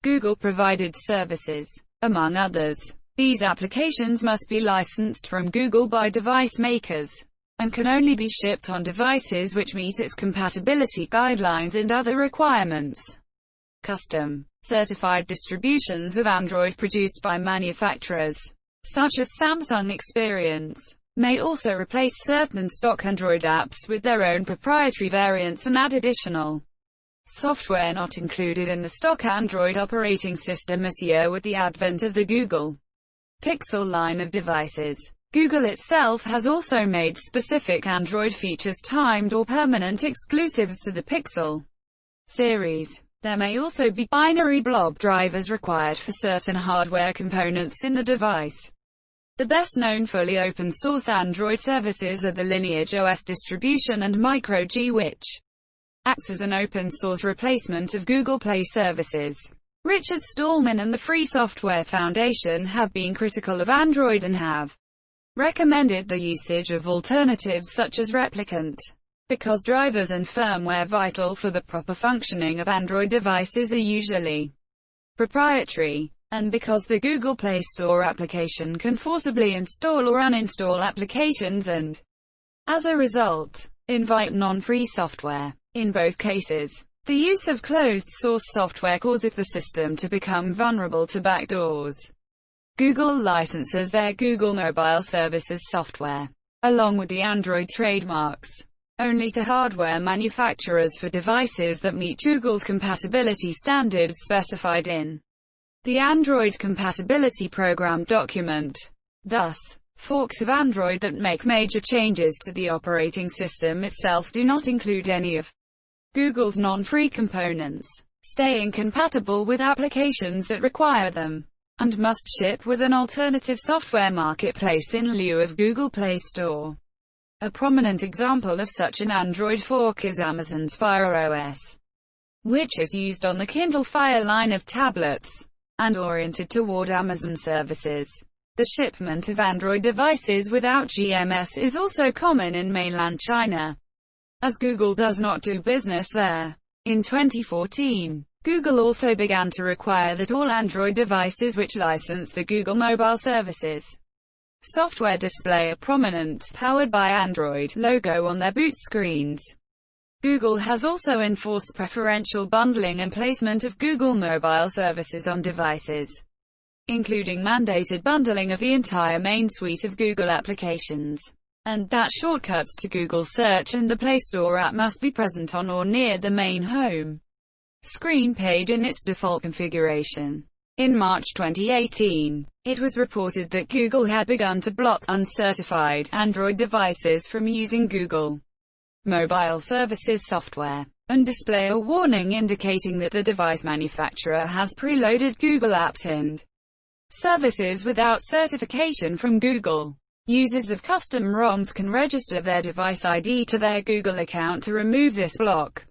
Google-provided services, among others. These applications must be licensed from Google by device makers, and can only be shipped on devices which meet its compatibility guidelines and other requirements. Custom, certified distributions of Android produced by manufacturers, such as Samsung Experience, may also replace certain stock Android apps with their own proprietary variants and add additional software not included in the stock Android operating system this year with the advent of the Google Pixel line of devices. Google itself has also made specific Android features timed or permanent exclusives to the Pixel series. There may also be binary blob drivers required for certain hardware components in the device. The best-known fully open-source Android services are the Lineage OS distribution and MicroG, which acts as an open-source replacement of Google Play services. Richard Stallman and the Free Software Foundation have been critical of Android and have recommended the usage of alternatives such as Replicant. Because drivers and firmware vital for the proper functioning of Android devices are usually proprietary, and because the Google Play Store application can forcibly install or uninstall applications and, as a result, invite non-free software. In both cases, the use of closed-source software causes the system to become vulnerable to backdoors. Google licenses their Google Mobile Services software, along with the Android trademarks, only to hardware manufacturers for devices that meet Google's compatibility standards specified in the Android Compatibility Program document. Thus, forks of Android that make major changes to the operating system itself do not include any of Google's non-free components, staying compatible with applications that require them, and must ship with an alternative software marketplace in lieu of Google Play Store. A prominent example of such an Android fork is Amazon's Fire OS, which is used on the Kindle Fire line of tablets, and oriented toward Amazon services. The shipment of Android devices without GMS is also common in mainland China, as Google does not do business there. In 2014, Google also began to require that all Android devices which license the Google Mobile Services software display a prominent, powered by Android, logo on their boot screens. Google has also enforced preferential bundling and placement of Google Mobile Services on devices, including mandated bundling of the entire main suite of Google applications, and that shortcuts to Google Search and the Play Store app must be present on or near the main home screen page in its default configuration. In March 2018, it was reported that Google had begun to block uncertified Android devices from using Google Mobile Services software, and display a warning indicating that the device manufacturer has preloaded Google apps and services without certification from Google. Users of custom ROMs can register their device ID to their Google account to remove this block.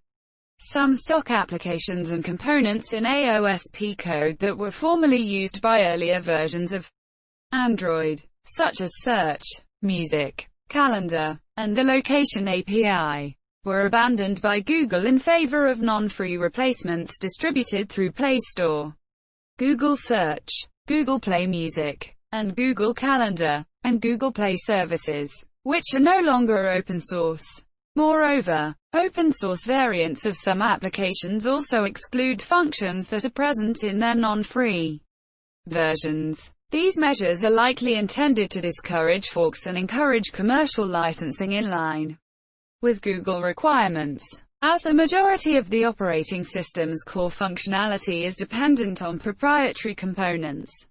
Some stock applications and components in AOSP code that were formerly used by earlier versions of Android, such as Search, Music, Calendar, and the Location API, were abandoned by Google in favor of non-free replacements distributed through Play Store, Google Search, Google Play Music, and Google Calendar, and Google Play services, which are no longer open source. Moreover, open-source variants of some applications also exclude functions that are present in their non-free versions. These measures are likely intended to discourage forks and encourage commercial licensing in line with Google requirements, as the majority of the operating system's core functionality is dependent on proprietary components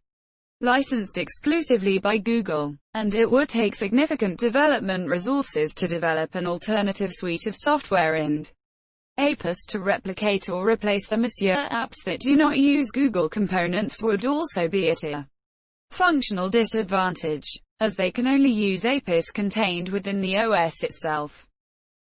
licensed exclusively by Google, and it would take significant development resources to develop an alternative suite of software and APIs to replicate or replace them. Apps that do not use Google components would also be at a functional disadvantage, as they can only use APIs contained within the OS itself.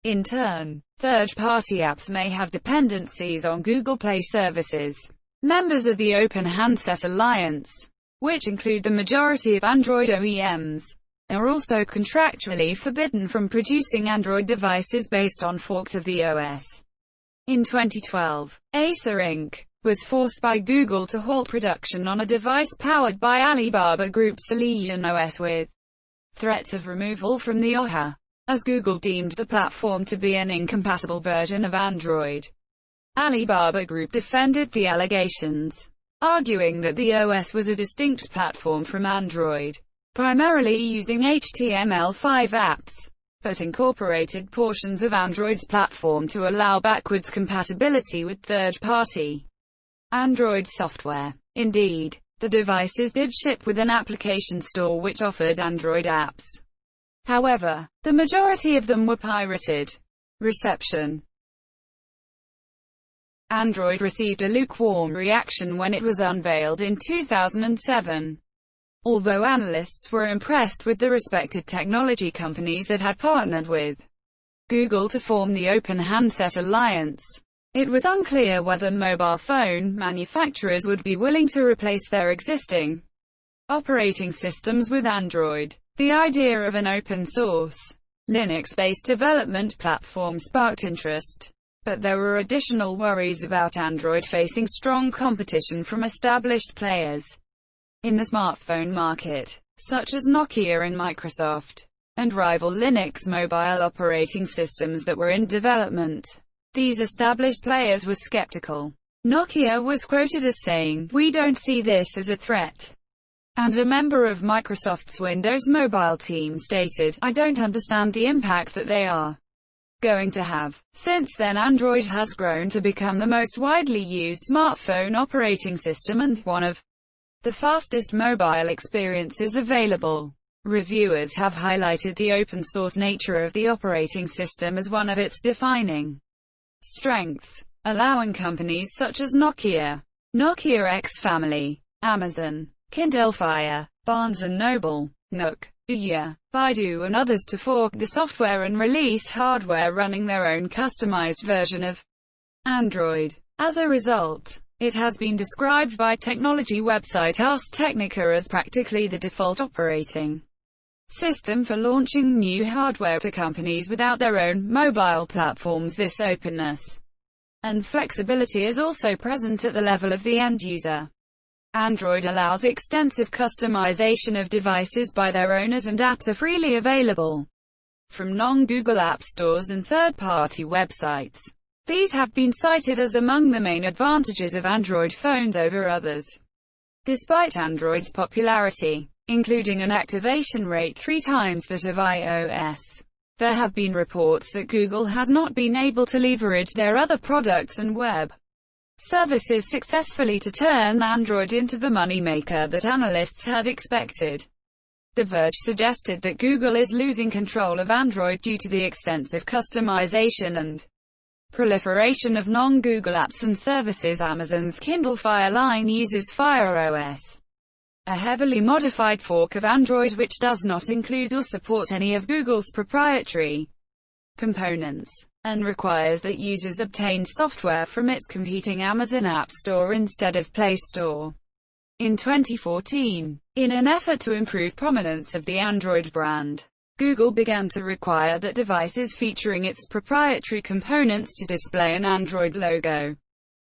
In turn, third-party apps may have dependencies on Google Play services. Members of the Open Handset Alliance, which include the majority of Android OEMs, are also contractually forbidden from producing Android devices based on forks of the OS. In 2012, Acer Inc. was forced by Google to halt production on a device powered by Alibaba Group's Lion OS with threats of removal from the OHA, as Google deemed the platform to be an incompatible version of Android. Alibaba Group defended the allegations, arguing that the OS was a distinct platform from Android, primarily using HTML5 apps, but incorporated portions of Android's platform to allow backwards compatibility with third-party Android software. Indeed, the devices did ship with an application store which offered Android apps. However, the majority of them were pirated. Reception Android received a lukewarm reaction when it was unveiled in 2007. Although analysts were impressed with the respected technology companies that had partnered with Google to form the Open Handset Alliance, it was unclear whether mobile phone manufacturers would be willing to replace their existing operating systems with Android. The idea of an open-source, Linux-based development platform sparked interest, but there were additional worries about Android facing strong competition from established players in the smartphone market, such as Nokia and Microsoft, and rival Linux mobile operating systems that were in development. These established players were skeptical. Nokia was quoted as saying, "We don't see this as a threat." And a member of Microsoft's Windows Mobile team stated, "I don't understand the impact that they are going to have." Since then, Android has grown to become the most widely used smartphone operating system and one of the fastest mobile experiences available. Reviewers have highlighted the open-source nature of the operating system as one of its defining strengths, allowing companies such as Nokia, Nokia X Family, Amazon, Kindle Fire, Barnes & Noble, Nook, Ouya, Baidu and others to fork the software and release hardware running their own customized version of Android. As a result, it has been described by technology website Ars Technica as practically the default operating system for launching new hardware for companies without their own mobile platforms. This openness and flexibility is also present at the level of the end user. Android allows extensive customization of devices by their owners, and apps are freely available from non-Google app stores and third-party websites. These have been cited as among the main advantages of Android phones over others. Despite Android's popularity, including an activation rate 3 times that of iOS, there have been reports that Google has not been able to leverage their other products and web services successfully to turn Android into the moneymaker that analysts had expected. The Verge suggested that Google is losing control of Android due to the extensive customization and proliferation of non-Google apps and services. Amazon's Kindle Fire line uses Fire OS, a heavily modified fork of Android which does not include or support any of Google's proprietary components, and requires that users obtain software from its competing Amazon App Store instead of Play Store. In 2014, in an effort to improve prominence of the Android brand, Google began to require that devices featuring its proprietary components to display an Android logo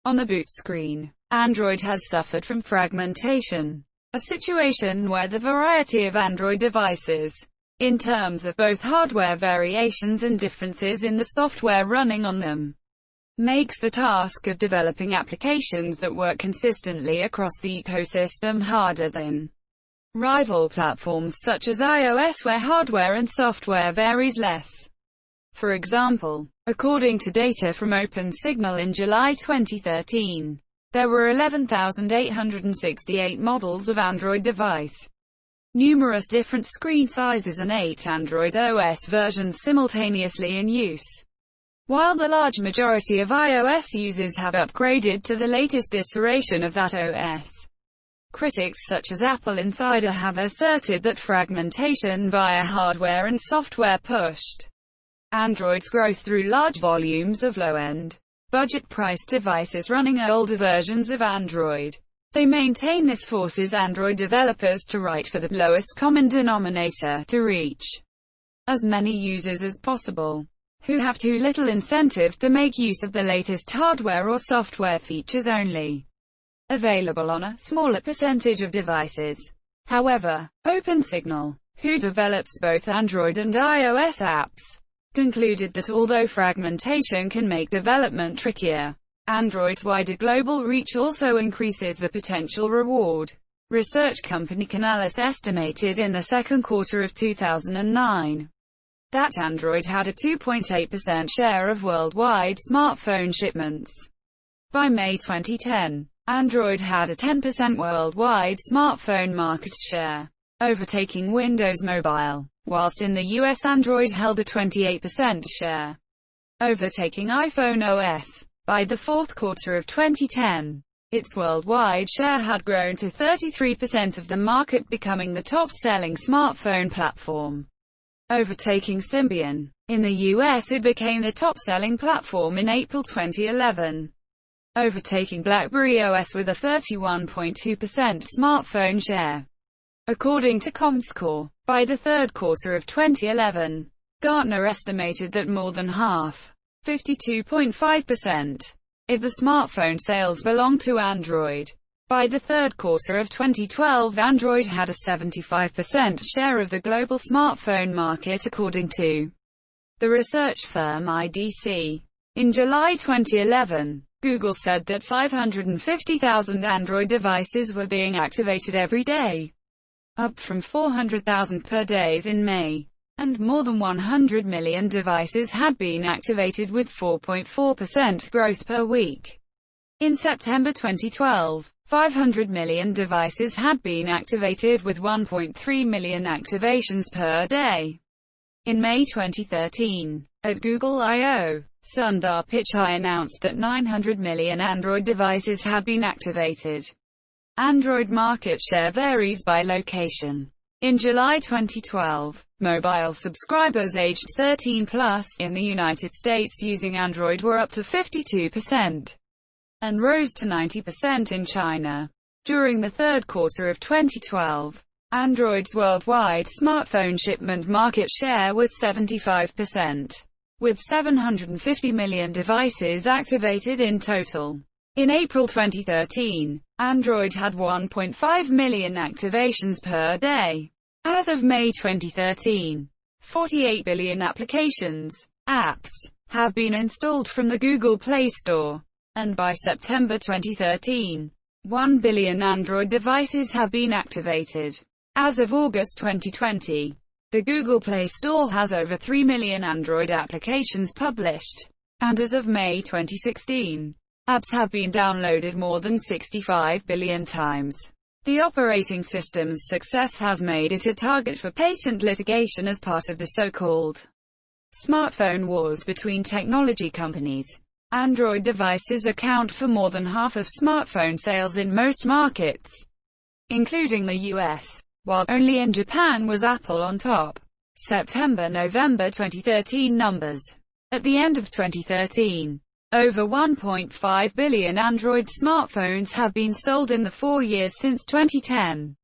on the boot screen. Android has suffered from fragmentation, a situation where the variety of Android devices, in terms of both hardware variations and differences in the software running on them, makes the task of developing applications that work consistently across the ecosystem harder than rival platforms such as iOS, where hardware and software varies less. For example, according to data from OpenSignal in July 2013, there were 11,868 models of Android device, numerous different screen sizes and 8 Android OS versions simultaneously in use. While the large majority of iOS users have upgraded to the latest iteration of that OS, critics such as Apple Insider have asserted that fragmentation via hardware and software pushed Android's growth through large volumes of low-end, budget-priced devices running older versions of Android. They maintain this forces Android developers to write for the lowest common denominator to reach as many users as possible, who have too little incentive to make use of the latest hardware or software features only available on a smaller percentage of devices. However, OpenSignal, who develops both Android and iOS apps, concluded that although fragmentation can make development trickier, Android's wider global reach also increases the potential reward. Research company Canalys estimated in the second quarter of 2009 that Android had a 2.8% share of worldwide smartphone shipments. By May 2010, Android had a 10% worldwide smartphone market share, overtaking Windows Mobile, whilst in the US Android held a 28% share, overtaking iPhone OS. By the fourth quarter of 2010, its worldwide share had grown to 33% of the market, becoming the top-selling smartphone platform, overtaking Symbian. In the US, it became the top-selling platform in April 2011, overtaking BlackBerry OS with a 31.2% smartphone share. According to Comscore, by the third quarter of 2011, Gartner estimated that more than half, 52.5%, of the smartphone sales belonged to Android. By the third quarter of 2012, Android had a 75% share of the global smartphone market, according to the research firm IDC. In July 2011, Google said that 550,000 Android devices were being activated every day, up from 400,000 per day in May, and more than 100 million devices had been activated, with 4.4% growth per week. In September 2012, 500 million devices had been activated, with 1.3 million activations per day. In May 2013, at Google I/O, Sundar Pichai announced that 900 million Android devices had been activated. Android market share varies by location. In July 2012, mobile subscribers aged 13+ in the United States using Android were up to 52%, and rose to 90% in China. During the third quarter of 2012, Android's worldwide smartphone shipment market share was 75%, with 750 million devices activated in total. In April 2013, Android had 1.5 million activations per day. As of May 2013, 48 billion apps have been installed from the Google Play Store, and by September 2013, 1 billion Android devices have been activated. As of August 2020, the Google Play Store has over 3 million Android applications published, and as of May 2016, apps have been downloaded more than 65 billion times. The operating system's success has made it a target for patent litigation as part of the so-called smartphone wars between technology companies. Android devices account for more than half of smartphone sales in most markets, including the US, while only in Japan was Apple on top. September-November 2013 numbers. At the end of 2013, over 1.5 billion Android smartphones have been sold in the 4 years since 2010,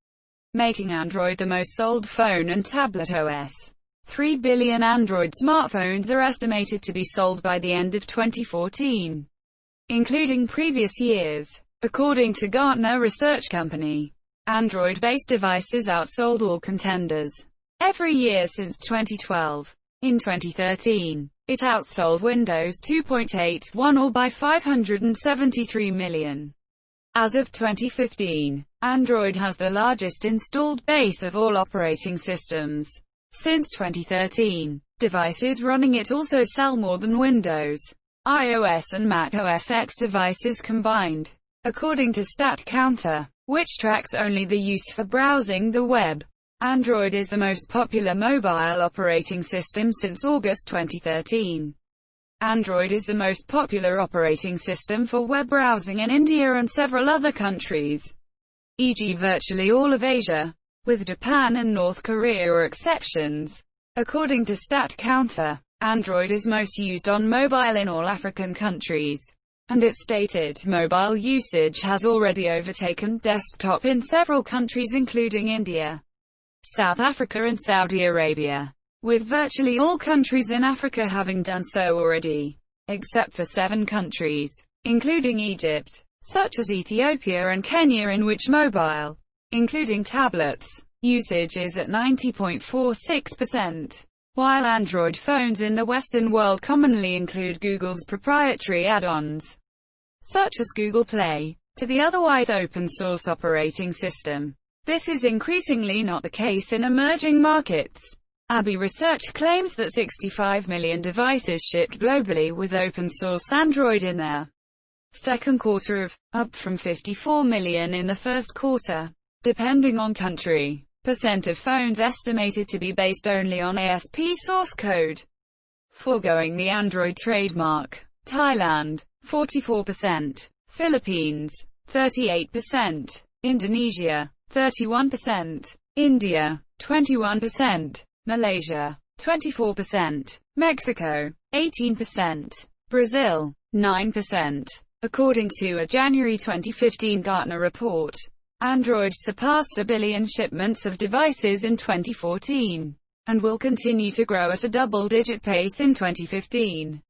making Android the most sold phone and tablet OS. 3 billion Android smartphones are estimated to be sold by the end of 2014, including previous years. According to Gartner Research Company, Android-based devices outsold all contenders every year since 2012. In 2013, it outsold Windows 2.81 or by 573 million. As of 2015, Android has the largest installed base of all operating systems. Since 2013, devices running it also sell more than Windows, iOS and Mac OS X devices combined. According to StatCounter, which tracks only the use for browsing the web, Android is the most popular mobile operating system since August 2013. Android is the most popular operating system for web browsing in India and several other countries, e.g. virtually all of Asia, with Japan and North Korea are exceptions. According to StatCounter, Android is most used on mobile in all African countries, and its stated mobile usage has already overtaken desktop in several countries including India, South Africa and Saudi Arabia, with virtually all countries in Africa having done so already, except for 7 countries, including Egypt, such as Ethiopia and Kenya, in which mobile, including tablets, usage is at 90.46%, while Android phones in the Western world commonly include Google's proprietary add-ons, such as Google Play, to the otherwise open-source operating system. This is increasingly not the case in emerging markets. Abbey Research claims that 65 million devices shipped globally with open-source Android in their second quarter, up from 54 million in the first quarter. Depending on country, percent of phones estimated to be based only on ASP source code, foregoing the Android trademark. Thailand, 44%, Philippines, 38%, Indonesia, 31%, India, 21%, Malaysia, 24%, Mexico, 18%, Brazil, 9%. According to a January 2015 Gartner report, Android surpassed 1 billion shipments of devices in 2014, and will continue to grow at a double-digit pace in 2015,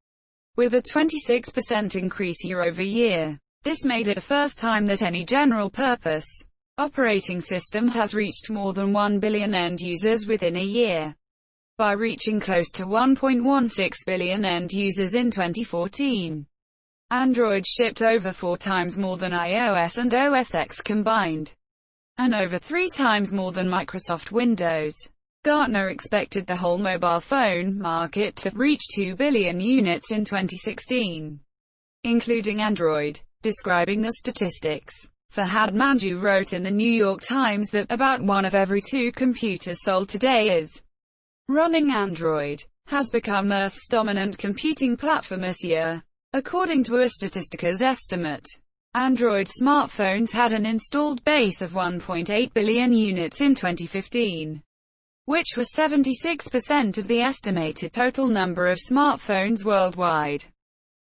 with a 26% increase year-over-year. This made it the first time that any general-purpose operating system has reached more than 1 billion end users within a year, by reaching close to 1.16 billion end users in 2014. Android shipped over 4 times more than iOS and OS X combined, and over 3 times more than Microsoft Windows. Gartner expected the whole mobile phone market to reach 2 billion units in 2016, including Android. Describing the statistics, Fahad Manjoo wrote in the New York Times that about 1 of every 2 computers sold today is running Android, has become Earth's dominant computing platform this year. According to a Statistica's estimate, Android smartphones had an installed base of 1.8 billion units in 2015, which was 76% of the estimated total number of smartphones worldwide.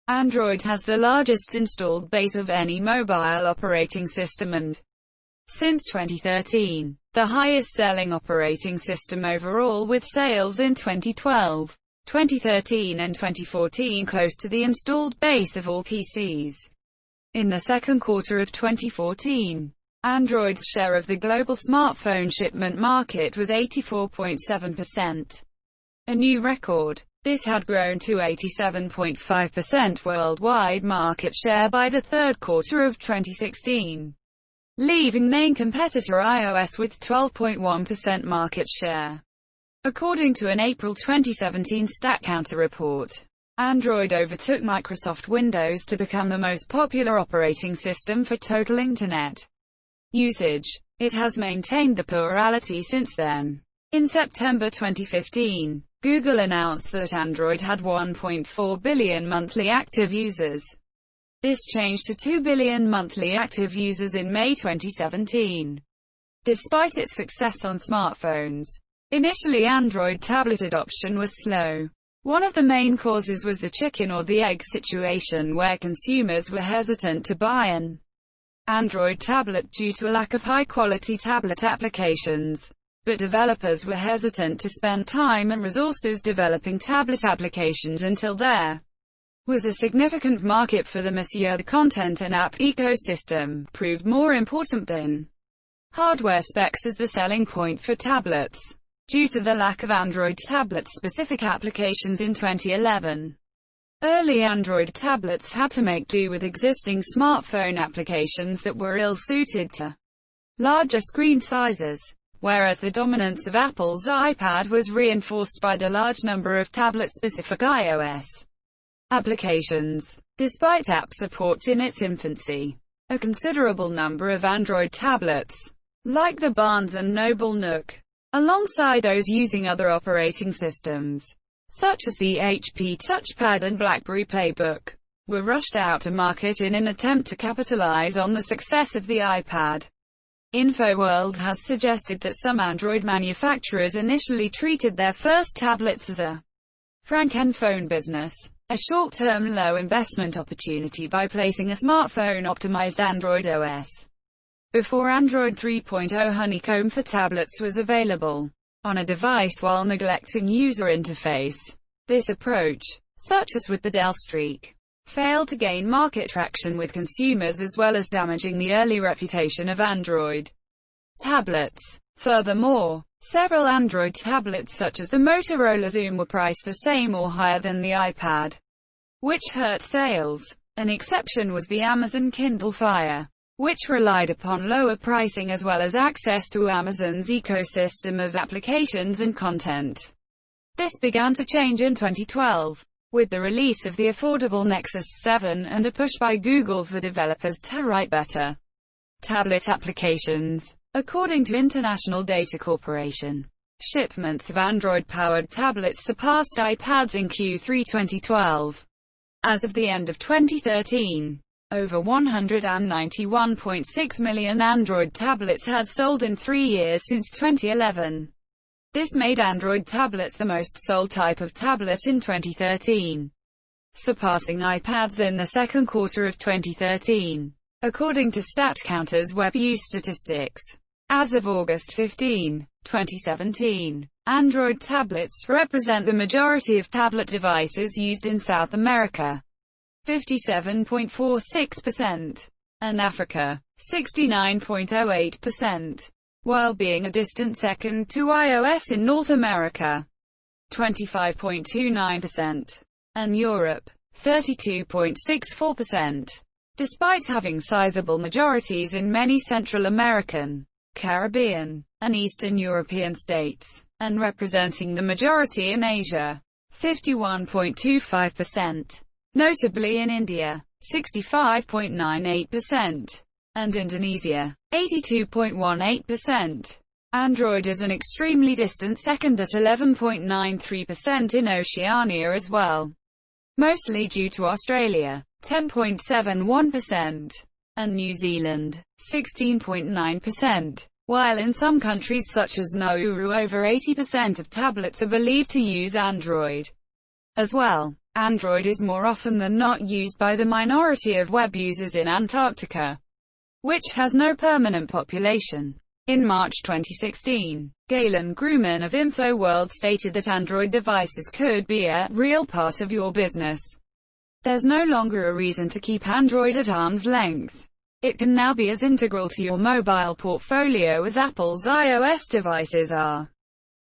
Android has the largest installed base of any mobile operating system and, since 2013, the highest-selling operating system overall, with sales in 2012, 2013 and 2014 close to the installed base of all PCs. In the second quarter of 2014, Android's share of the global smartphone shipment market was 84.7%, a new record. This had grown to 87.5% worldwide market share by the third quarter of 2016, leaving main competitor iOS with 12.1% market share. According to an April 2017 StatCounter report, Android overtook Microsoft Windows to become the most popular operating system for total Internet usage. It has maintained the plurality since then. In September 2015, Google announced that Android had 1.4 billion monthly active users. This changed to 2 billion monthly active users in May 2017. Despite its success on smartphones, initially Android tablet adoption was slow. One of the main causes was the chicken or the egg situation, where consumers were hesitant to buy an Android tablet due to a lack of high-quality tablet applications. But developers were hesitant to spend time and resources developing tablet applications until there was a significant market for them. The content and app ecosystem proved more important than hardware specs as the selling point for tablets. Due to the lack of Android tablet-specific applications in 2011, early Android tablets had to make do with existing smartphone applications that were ill-suited to larger screen sizes, whereas the dominance of Apple's iPad was reinforced by the large number of tablet-specific iOS applications. Despite app support in its infancy, a considerable number of Android tablets, like the Barnes & Noble Nook, alongside those using other operating systems, such as the HP Touchpad and BlackBerry Playbook, were rushed out to market in an attempt to capitalize on the success of the iPad. InfoWorld has suggested that some Android manufacturers initially treated their first tablets as a frankenphone business, a short-term low-investment opportunity by placing a smartphone-optimized Android OS before Android 3.0 Honeycomb for tablets was available on a device while neglecting user interface. This approach, such as with the Dell Streak, failed to gain market traction with consumers, as well as damaging the early reputation of Android tablets. Furthermore, several Android tablets such as the Motorola Xoom were priced the same or higher than the iPad, which hurt sales. An exception was the Amazon Kindle Fire, which relied upon lower pricing as well as access to Amazon's ecosystem of applications and content. This began to change in 2012, with the release of the affordable Nexus 7 and a push by Google for developers to write better tablet applications. According to International Data Corporation, shipments of Android-powered tablets surpassed iPads in Q3 2012. As of the end of 2013, over 191.6 million Android tablets had sold in 3 years since 2011. This made Android tablets the most sold type of tablet in 2013, surpassing iPads in the second quarter of 2013, according to StatCounter's web use statistics. As of August 15, 2017, Android tablets represent the majority of tablet devices used in South America, 57.46%, and Africa, 69.08%, while being a distant second to iOS in North America, 25.29%, and Europe, 32.64%. Despite having sizable majorities in many Central American, Caribbean, and Eastern European states, and representing the majority in Asia, 51.25%, notably in India, 65.98%, and Indonesia, 82.18%. Android is an extremely distant second at 11.93% in Oceania as well, mostly due to Australia, 10.71%, and New Zealand, 16.9%, while in some countries such as Nauru over 80% of tablets are believed to use Android. As well, Android is more often than not used by the minority of web users in Antarctica, which has no permanent population. In March 2016, Galen Grumman of InfoWorld stated that Android devices could be a real part of your business. There's no longer a reason to keep Android at arm's length. It can now be as integral to your mobile portfolio as Apple's iOS devices are.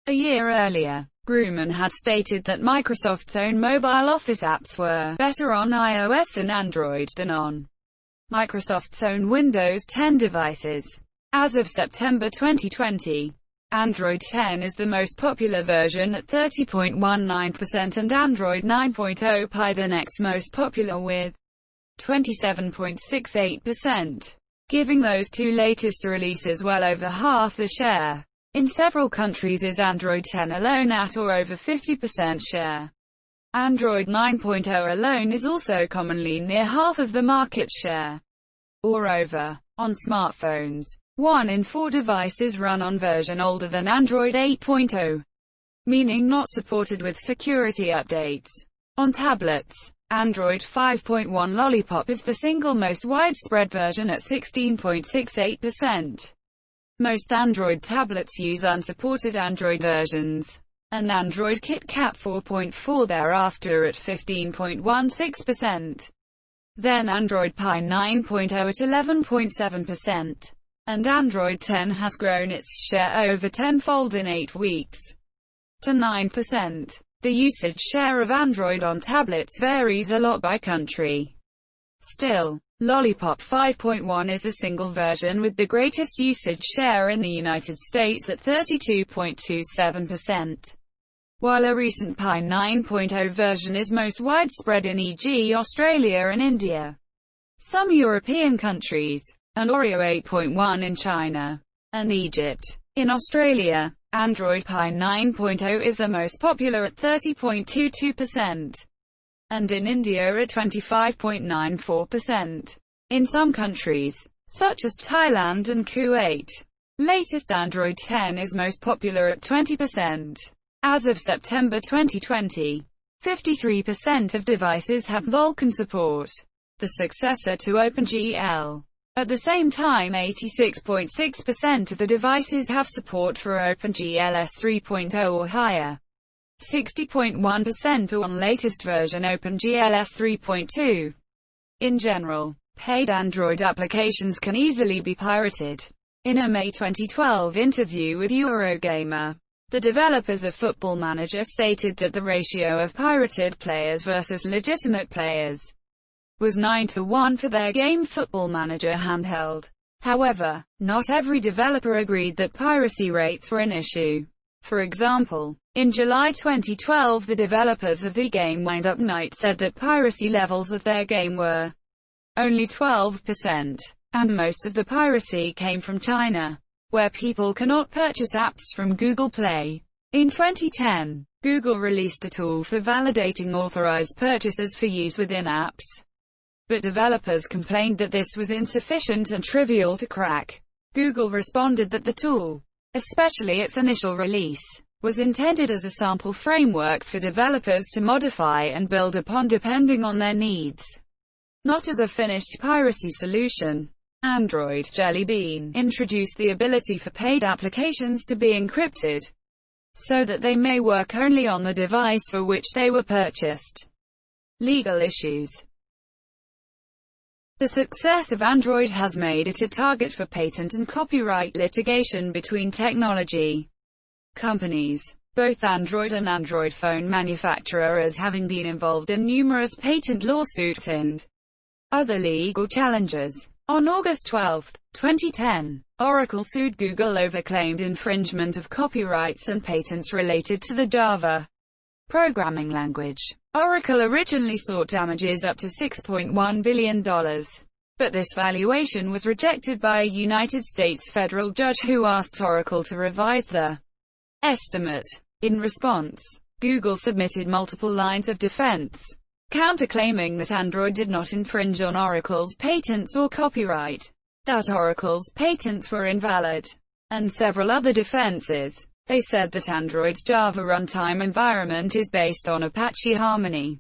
A year earlier, Grumman had stated that Microsoft's own mobile Office apps were better on iOS and Android than on Microsoft's own Windows 10 devices. As of September 2020, Android 10 is the most popular version at 30.19% and Android 9.0 Pie the next most popular with 27.68%, giving those two latest releases well over half the share. In several countries is Android 10 alone at or over 50% share. Android 9.0 alone is also commonly near half of the market share, or over. On smartphones, 1 in 4 devices run on version older than Android 8.0, meaning not supported with security updates. On tablets, Android 5.1 Lollipop is the single most widespread version at 16.68%. Most Android tablets use unsupported Android versions, and Android KitKat 4.4 thereafter at 15.16%. Then Android Pie 9.0 at 11.7%. And Android 10 has grown its share over tenfold in 8 weeks to 9%. The usage share of Android on tablets varies a lot by country. Still, Lollipop 5.1 is the single version with the greatest usage share in the United States at 32.27%, while a recent Pi 9.0 version is most widespread in e.g. Australia and India, some European countries, and Oreo 8.1 in China and Egypt. In Australia, Android Pie 9.0 is the most popular at 30.22%, and in India at 25.94%. In some countries, such as Thailand and Kuwait, latest Android 10 is most popular at 20%. As of September 2020, 53% of devices have Vulkan support, the successor to OpenGL. At the same time, 86.6% of the devices have support for OpenGL 3.0 or higher. 60.1% on latest version OpenGL 3.2. In general, paid Android applications can easily be pirated. In a May 2012 interview with Eurogamer, the developers of Football Manager stated that the ratio of pirated players versus legitimate players was 9-1 for their game Football Manager handheld. However, not every developer agreed that piracy rates were an issue. For example, in July 2012 the developers of the game Wind Up Night said that piracy levels of their game were only 12%, and most of the piracy came from China, where people cannot purchase apps from Google Play. In 2010, Google released a tool for validating authorized purchases for use within apps, but developers complained that this was insufficient and trivial to crack. Google responded that the tool, especially its initial release, was intended as a sample framework for developers to modify and build upon depending on their needs, not as a finished piracy solution. Android Jelly Bean introduced the ability for paid applications to be encrypted, so that they may work only on the device for which they were purchased. Legal issues. The success of Android has made it a target for patent and copyright litigation between technology companies, both Android and Android phone manufacturers having been involved in numerous patent lawsuits and other legal challenges. On August 12, 2010, Oracle sued Google over claimed infringement of copyrights and patents related to the Java programming language. Oracle originally sought damages up to $6.1 billion, but this valuation was rejected by a United States federal judge who asked Oracle to revise the estimate. In response, Google submitted multiple lines of defense, counterclaiming that Android did not infringe on Oracle's patents or copyright, that Oracle's patents were invalid, and several other defenses. They said that Android's Java runtime environment is based on Apache Harmony,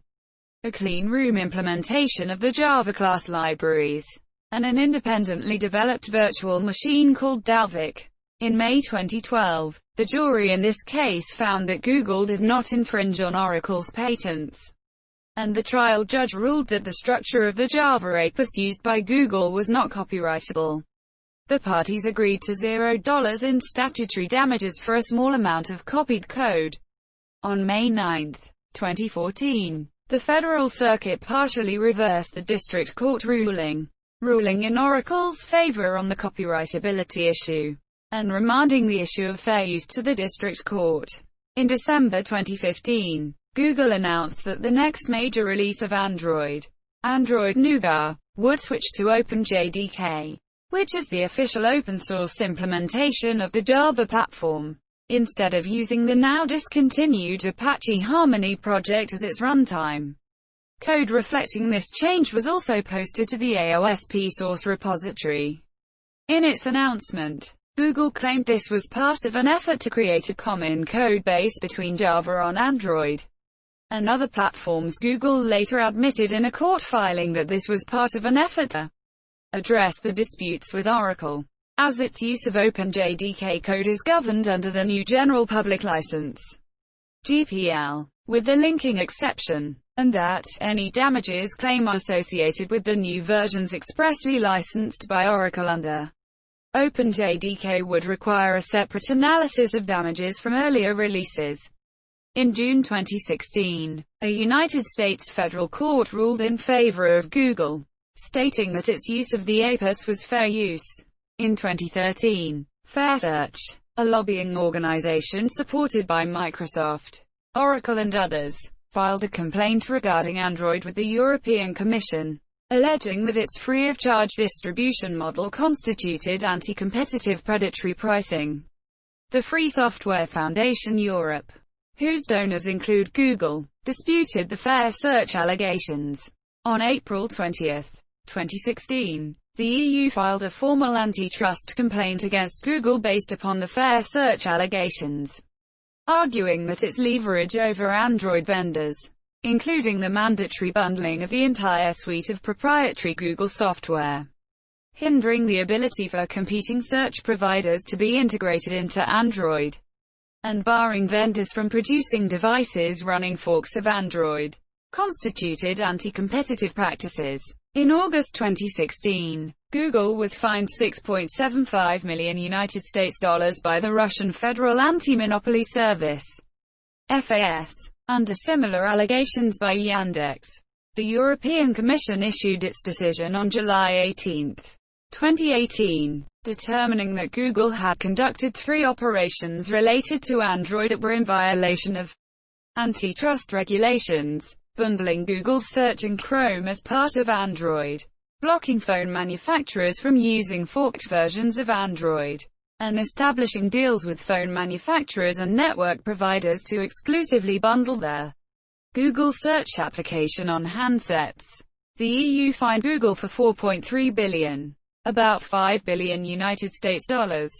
a clean room implementation of the Java class libraries, and an independently developed virtual machine called Dalvik. In May 2012, the jury in this case found that Google did not infringe on Oracle's patents, and the trial judge ruled that the structure of the Java APIs used by Google was not copyrightable. The parties agreed to $0 in statutory damages for a small amount of copied code. On May 9, 2014, the Federal Circuit partially reversed the district court ruling in Oracle's favor on the copyrightability issue, and remanding the issue of fair use to the district court. In December 2015, Google announced that the next major release of Android Nougat, would switch to OpenJDK, which is the official open-source implementation of the Java platform, instead of using the now discontinued Apache Harmony project as its runtime. Code reflecting this change was also posted to the AOSP source repository. In its announcement, Google claimed this was part of an effort to create a common code base between Java on Android and other platforms. Google later admitted in a court filing that this was part of an effort to address the disputes with Oracle, as its use of OpenJDK code is governed under the new General Public License (GPL), with the linking exception, and that any damages claim are associated with the new versions expressly licensed by Oracle under OpenJDK would require a separate analysis of damages from earlier releases. In June 2016, a United States federal court ruled in favor of Google, stating that its use of the APIs was fair use. In 2013, FairSearch, a lobbying organization supported by Microsoft, Oracle and others, filed a complaint regarding Android with the European Commission, alleging that its free-of-charge distribution model constituted anti-competitive predatory pricing. The Free Software Foundation Europe, whose donors include Google, disputed the FairSearch allegations. On April 20, 2016, the EU filed a formal antitrust complaint against Google based upon the FairSearch allegations, arguing that its leverage over Android vendors, including the mandatory bundling of the entire suite of proprietary Google software, hindering the ability for competing search providers to be integrated into Android, and barring vendors from producing devices running forks of Android, constituted anti-competitive practices. In August 2016, Google was fined $6.75 million United States dollars by the Russian Federal Anti-Monopoly Service (FAS), under similar allegations by Yandex. The European Commission issued its decision on July 18, 2018, determining that Google had conducted 3 operations related to Android that were in violation of antitrust regulations: bundling Google's search in Chrome as part of Android, blocking phone manufacturers from using forked versions of Android, and establishing deals with phone manufacturers and network providers to exclusively bundle their Google search application on handsets. The EU fined Google for $4.3 billion, about $5 billion United States dollars,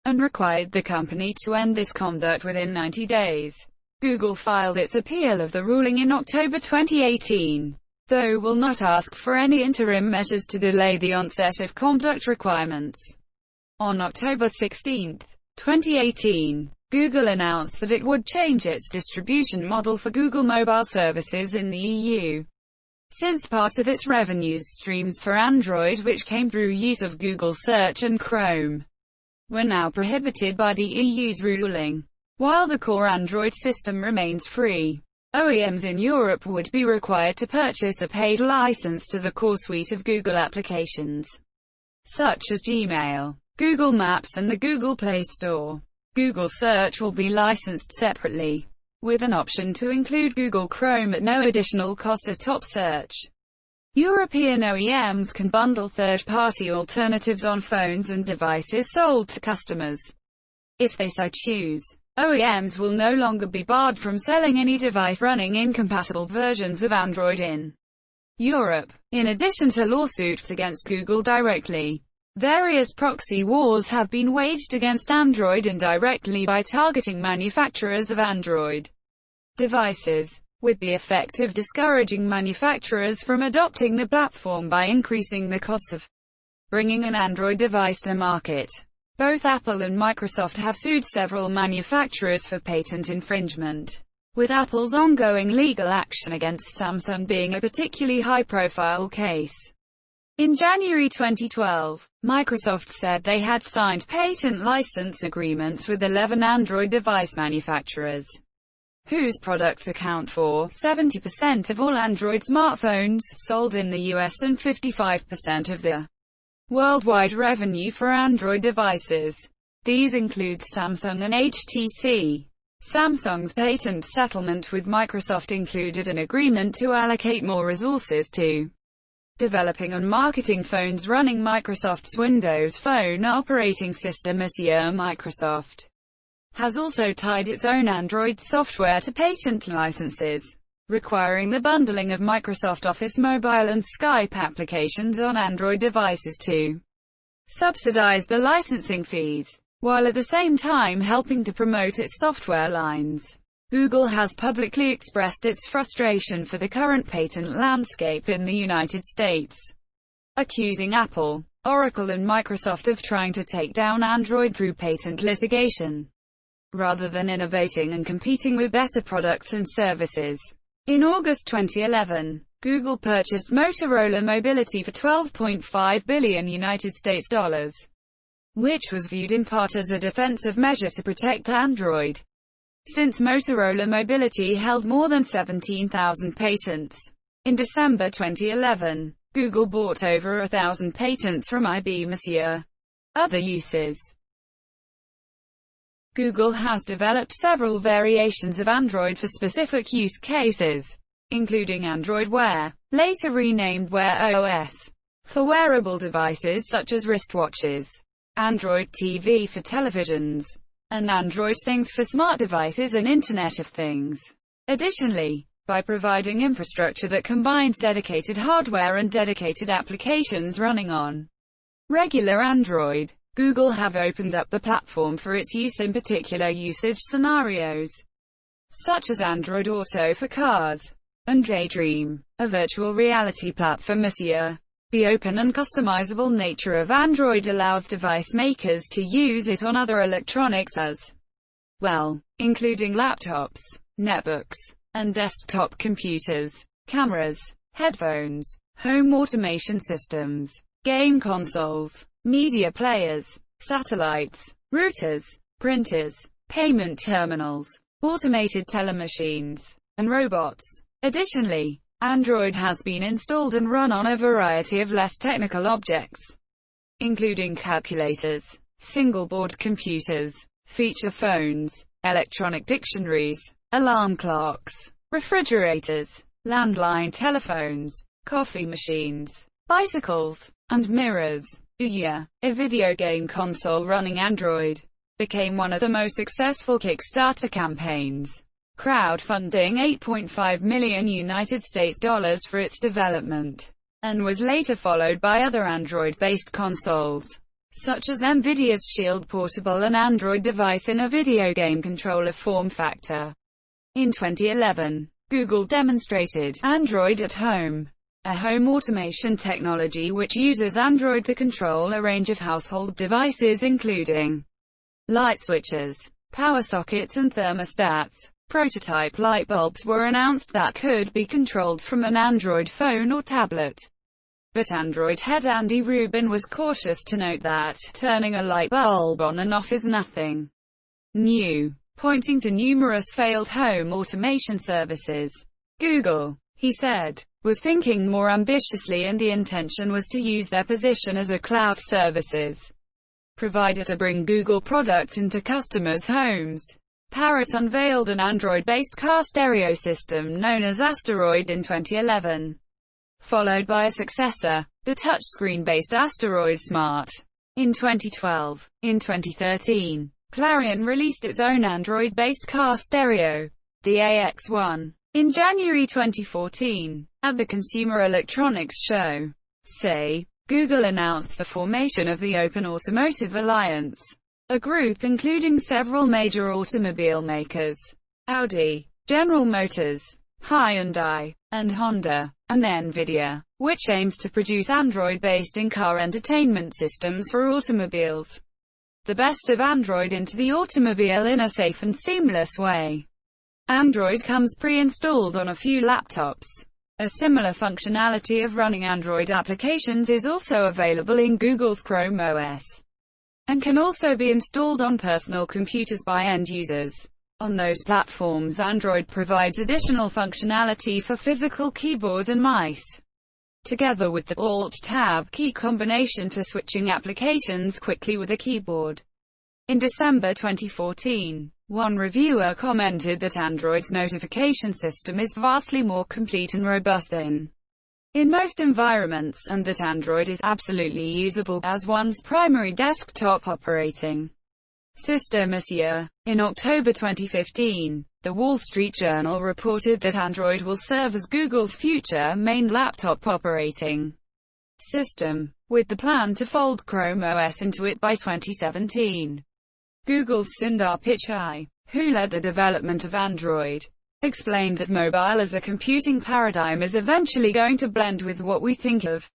and required the company to end this conduct within 90 days. Google filed its appeal of the ruling in October 2018, though will not ask for any interim measures to delay the onset of conduct requirements. On October 16, 2018, Google announced that it would change its distribution model for Google mobile services in the EU, since part of its revenue streams for Android, which came through use of Google Search and Chrome, were now prohibited by the EU's ruling. While the core Android system remains free, OEMs in Europe would be required to purchase a paid license to the core suite of Google applications, such as Gmail, Google Maps and the Google Play Store. Google Search will be licensed separately, with an option to include Google Chrome at no additional cost atop search. European OEMs can bundle third-party alternatives on phones and devices sold to customers, if they so choose. OEMs will no longer be barred from selling any device running incompatible versions of Android in Europe. In addition to lawsuits against Google directly, various proxy wars have been waged against Android indirectly by targeting manufacturers of Android devices, with the effect of discouraging manufacturers from adopting the platform by increasing the cost of bringing an Android device to market. Both Apple and Microsoft have sued several manufacturers for patent infringement, with Apple's ongoing legal action against Samsung being a particularly high-profile case. In January 2012, Microsoft said they had signed patent license agreements with 11 Android device manufacturers, whose products account for 70% of all Android smartphones sold in the US and 55% of the worldwide revenue for Android devices. These include Samsung and HTC. Samsung's patent settlement with Microsoft included an agreement to allocate more resources to developing and marketing phones running Microsoft's Windows Phone operating system. This year, Microsoft has also tied its own Android software to patent licenses, requiring the bundling of Microsoft Office Mobile and Skype applications on Android devices to subsidize the licensing fees, while at the same time helping to promote its software lines. Google has publicly expressed its frustration for the current patent landscape in the United States, accusing Apple, Oracle and Microsoft of trying to take down Android through patent litigation, rather than innovating and competing with better products and services. In August 2011, Google purchased Motorola Mobility for $12.5 billion United States dollars, which was viewed in part as a defensive measure to protect Android, since Motorola Mobility held more than 17,000 patents. In December 2011, Google bought over 1,000 patents from IBM this year. Other uses. Google has developed several variations of Android for specific use cases, including Android Wear, later renamed Wear OS, for wearable devices such as wristwatches, Android TV for televisions, and Android Things for smart devices and Internet of Things. Additionally, by providing infrastructure that combines dedicated hardware and dedicated applications running on regular Android, Google have opened up the platform for its use in particular usage scenarios, such as Android Auto for cars, and Daydream, a virtual reality platform this year. The open and customizable nature of Android allows device makers to use it on other electronics as well, including laptops, netbooks, and desktop computers, cameras, headphones, home automation systems, game consoles, media players, satellites, routers, printers, payment terminals, automated telemachines, and robots. Additionally, Android has been installed and run on a variety of less technical objects, including calculators, single-board computers, feature phones, electronic dictionaries, alarm clocks, refrigerators, landline telephones, coffee machines, bicycles, and mirrors. Ouya, a video game console running Android, became one of the most successful Kickstarter campaigns, crowdfunding $8.5 million United States dollars for its development, and was later followed by other Android-based consoles, such as NVIDIA's Shield Portable, an Android device in a video game controller form factor. In 2011, Google demonstrated Android at Home, a home automation technology which uses Android to control a range of household devices including light switches, power sockets and thermostats. Prototype light bulbs were announced that could be controlled from an Android phone or tablet. But Android head Andy Rubin was cautious to note that turning a light bulb on and off is nothing new, pointing to numerous failed home automation services. Google, he said, was thinking more ambitiously, and the intention was to use their position as a cloud services provider to bring Google products into customers' homes. Parrot unveiled an Android-based car stereo system known as Asteroid in 2011, followed by a successor, the touchscreen-based Asteroid Smart, in 2012. In 2013, Clarion released its own Android-based car stereo, the AX1. In January 2014, at the Consumer Electronics Show, Google announced the formation of the Open Automotive Alliance, a group including several major automobile makers, Audi, General Motors, Hyundai, and Honda, and NVIDIA, which aims to produce Android-based in-car entertainment systems for automobiles. The best of Android into the automobile in a safe and seamless way. Android comes pre-installed on a few laptops. A similar functionality of running Android applications is also available in Google's Chrome OS, and can also be installed on personal computers by end users. On those platforms, Android provides additional functionality for physical keyboards and mice, together with the Alt-Tab key combination for switching applications quickly with a keyboard. In December 2014, one reviewer commented that Android's notification system is vastly more complete and robust than in most environments, and that Android is absolutely usable as one's primary desktop operating system this year. In October 2015, The Wall Street Journal reported that Android will serve as Google's future main laptop operating system, with the plan to fold Chrome OS into it by 2017. Google's Sundar Pichai, who led the development of Android, explained that mobile as a computing paradigm is eventually going to blend with what we think of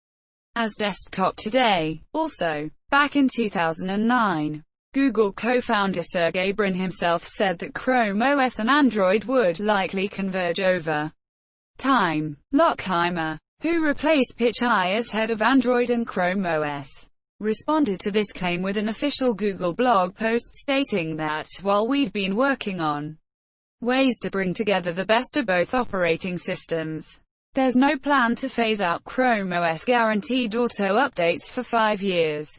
as desktop today. Also, back in 2009, Google co-founder Sergey Brin himself said that Chrome OS and Android would likely converge over time. Lockheimer, who replaced Pichai as head of Android and Chrome OS, responded to this claim with an official Google blog post stating that, while we've been working on ways to bring together the best of both operating systems, there's no plan to phase out Chrome OS guaranteed auto updates for 5 years.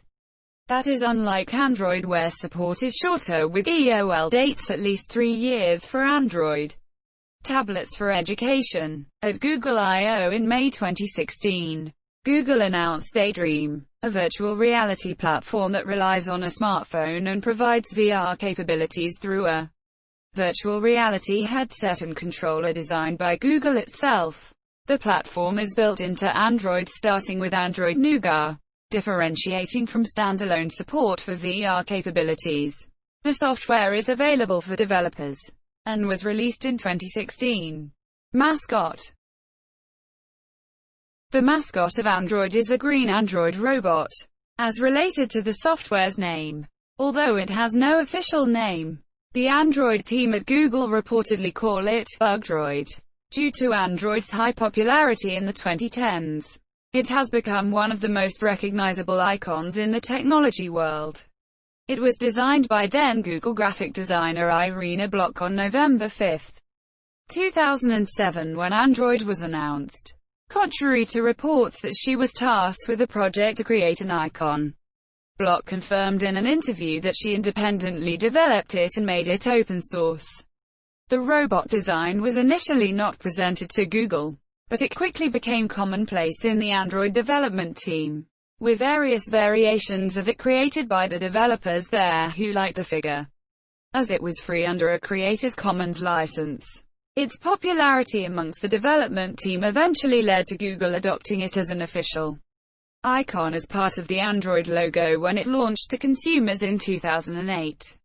That is unlike Android, where support is shorter, with EOL dates at least 3 years for Android tablets for education. At Google I/O in May 2016, Google announced Daydream, a virtual reality platform that relies on a smartphone and provides VR capabilities through a virtual reality headset and controller designed by Google itself. The platform is built into Android starting with Android Nougat, differentiating from standalone support for VR capabilities. The software is available for developers, and was released in 2016. Mascot. The mascot of Android is a green Android robot, as related to the software's name. Although it has no official name, the Android team at Google reportedly call it Bugdroid, due to Android's high popularity in the 2010s. It has become one of the most recognizable icons in the technology world. It was designed by then Google graphic designer Irina Block on November 5, 2007, when Android was announced. Contrary to reports that she was tasked with a project to create an icon, Block confirmed in an interview that she independently developed it and made it open source. The robot design was initially not presented to Google, but it quickly became commonplace in the Android development team. with various variations of it created by the developers there who liked the figure, as it was free under a Creative Commons license. Its popularity amongst the development team eventually led to Google adopting it as an official icon as part of the Android logo when it launched to consumers in 2008.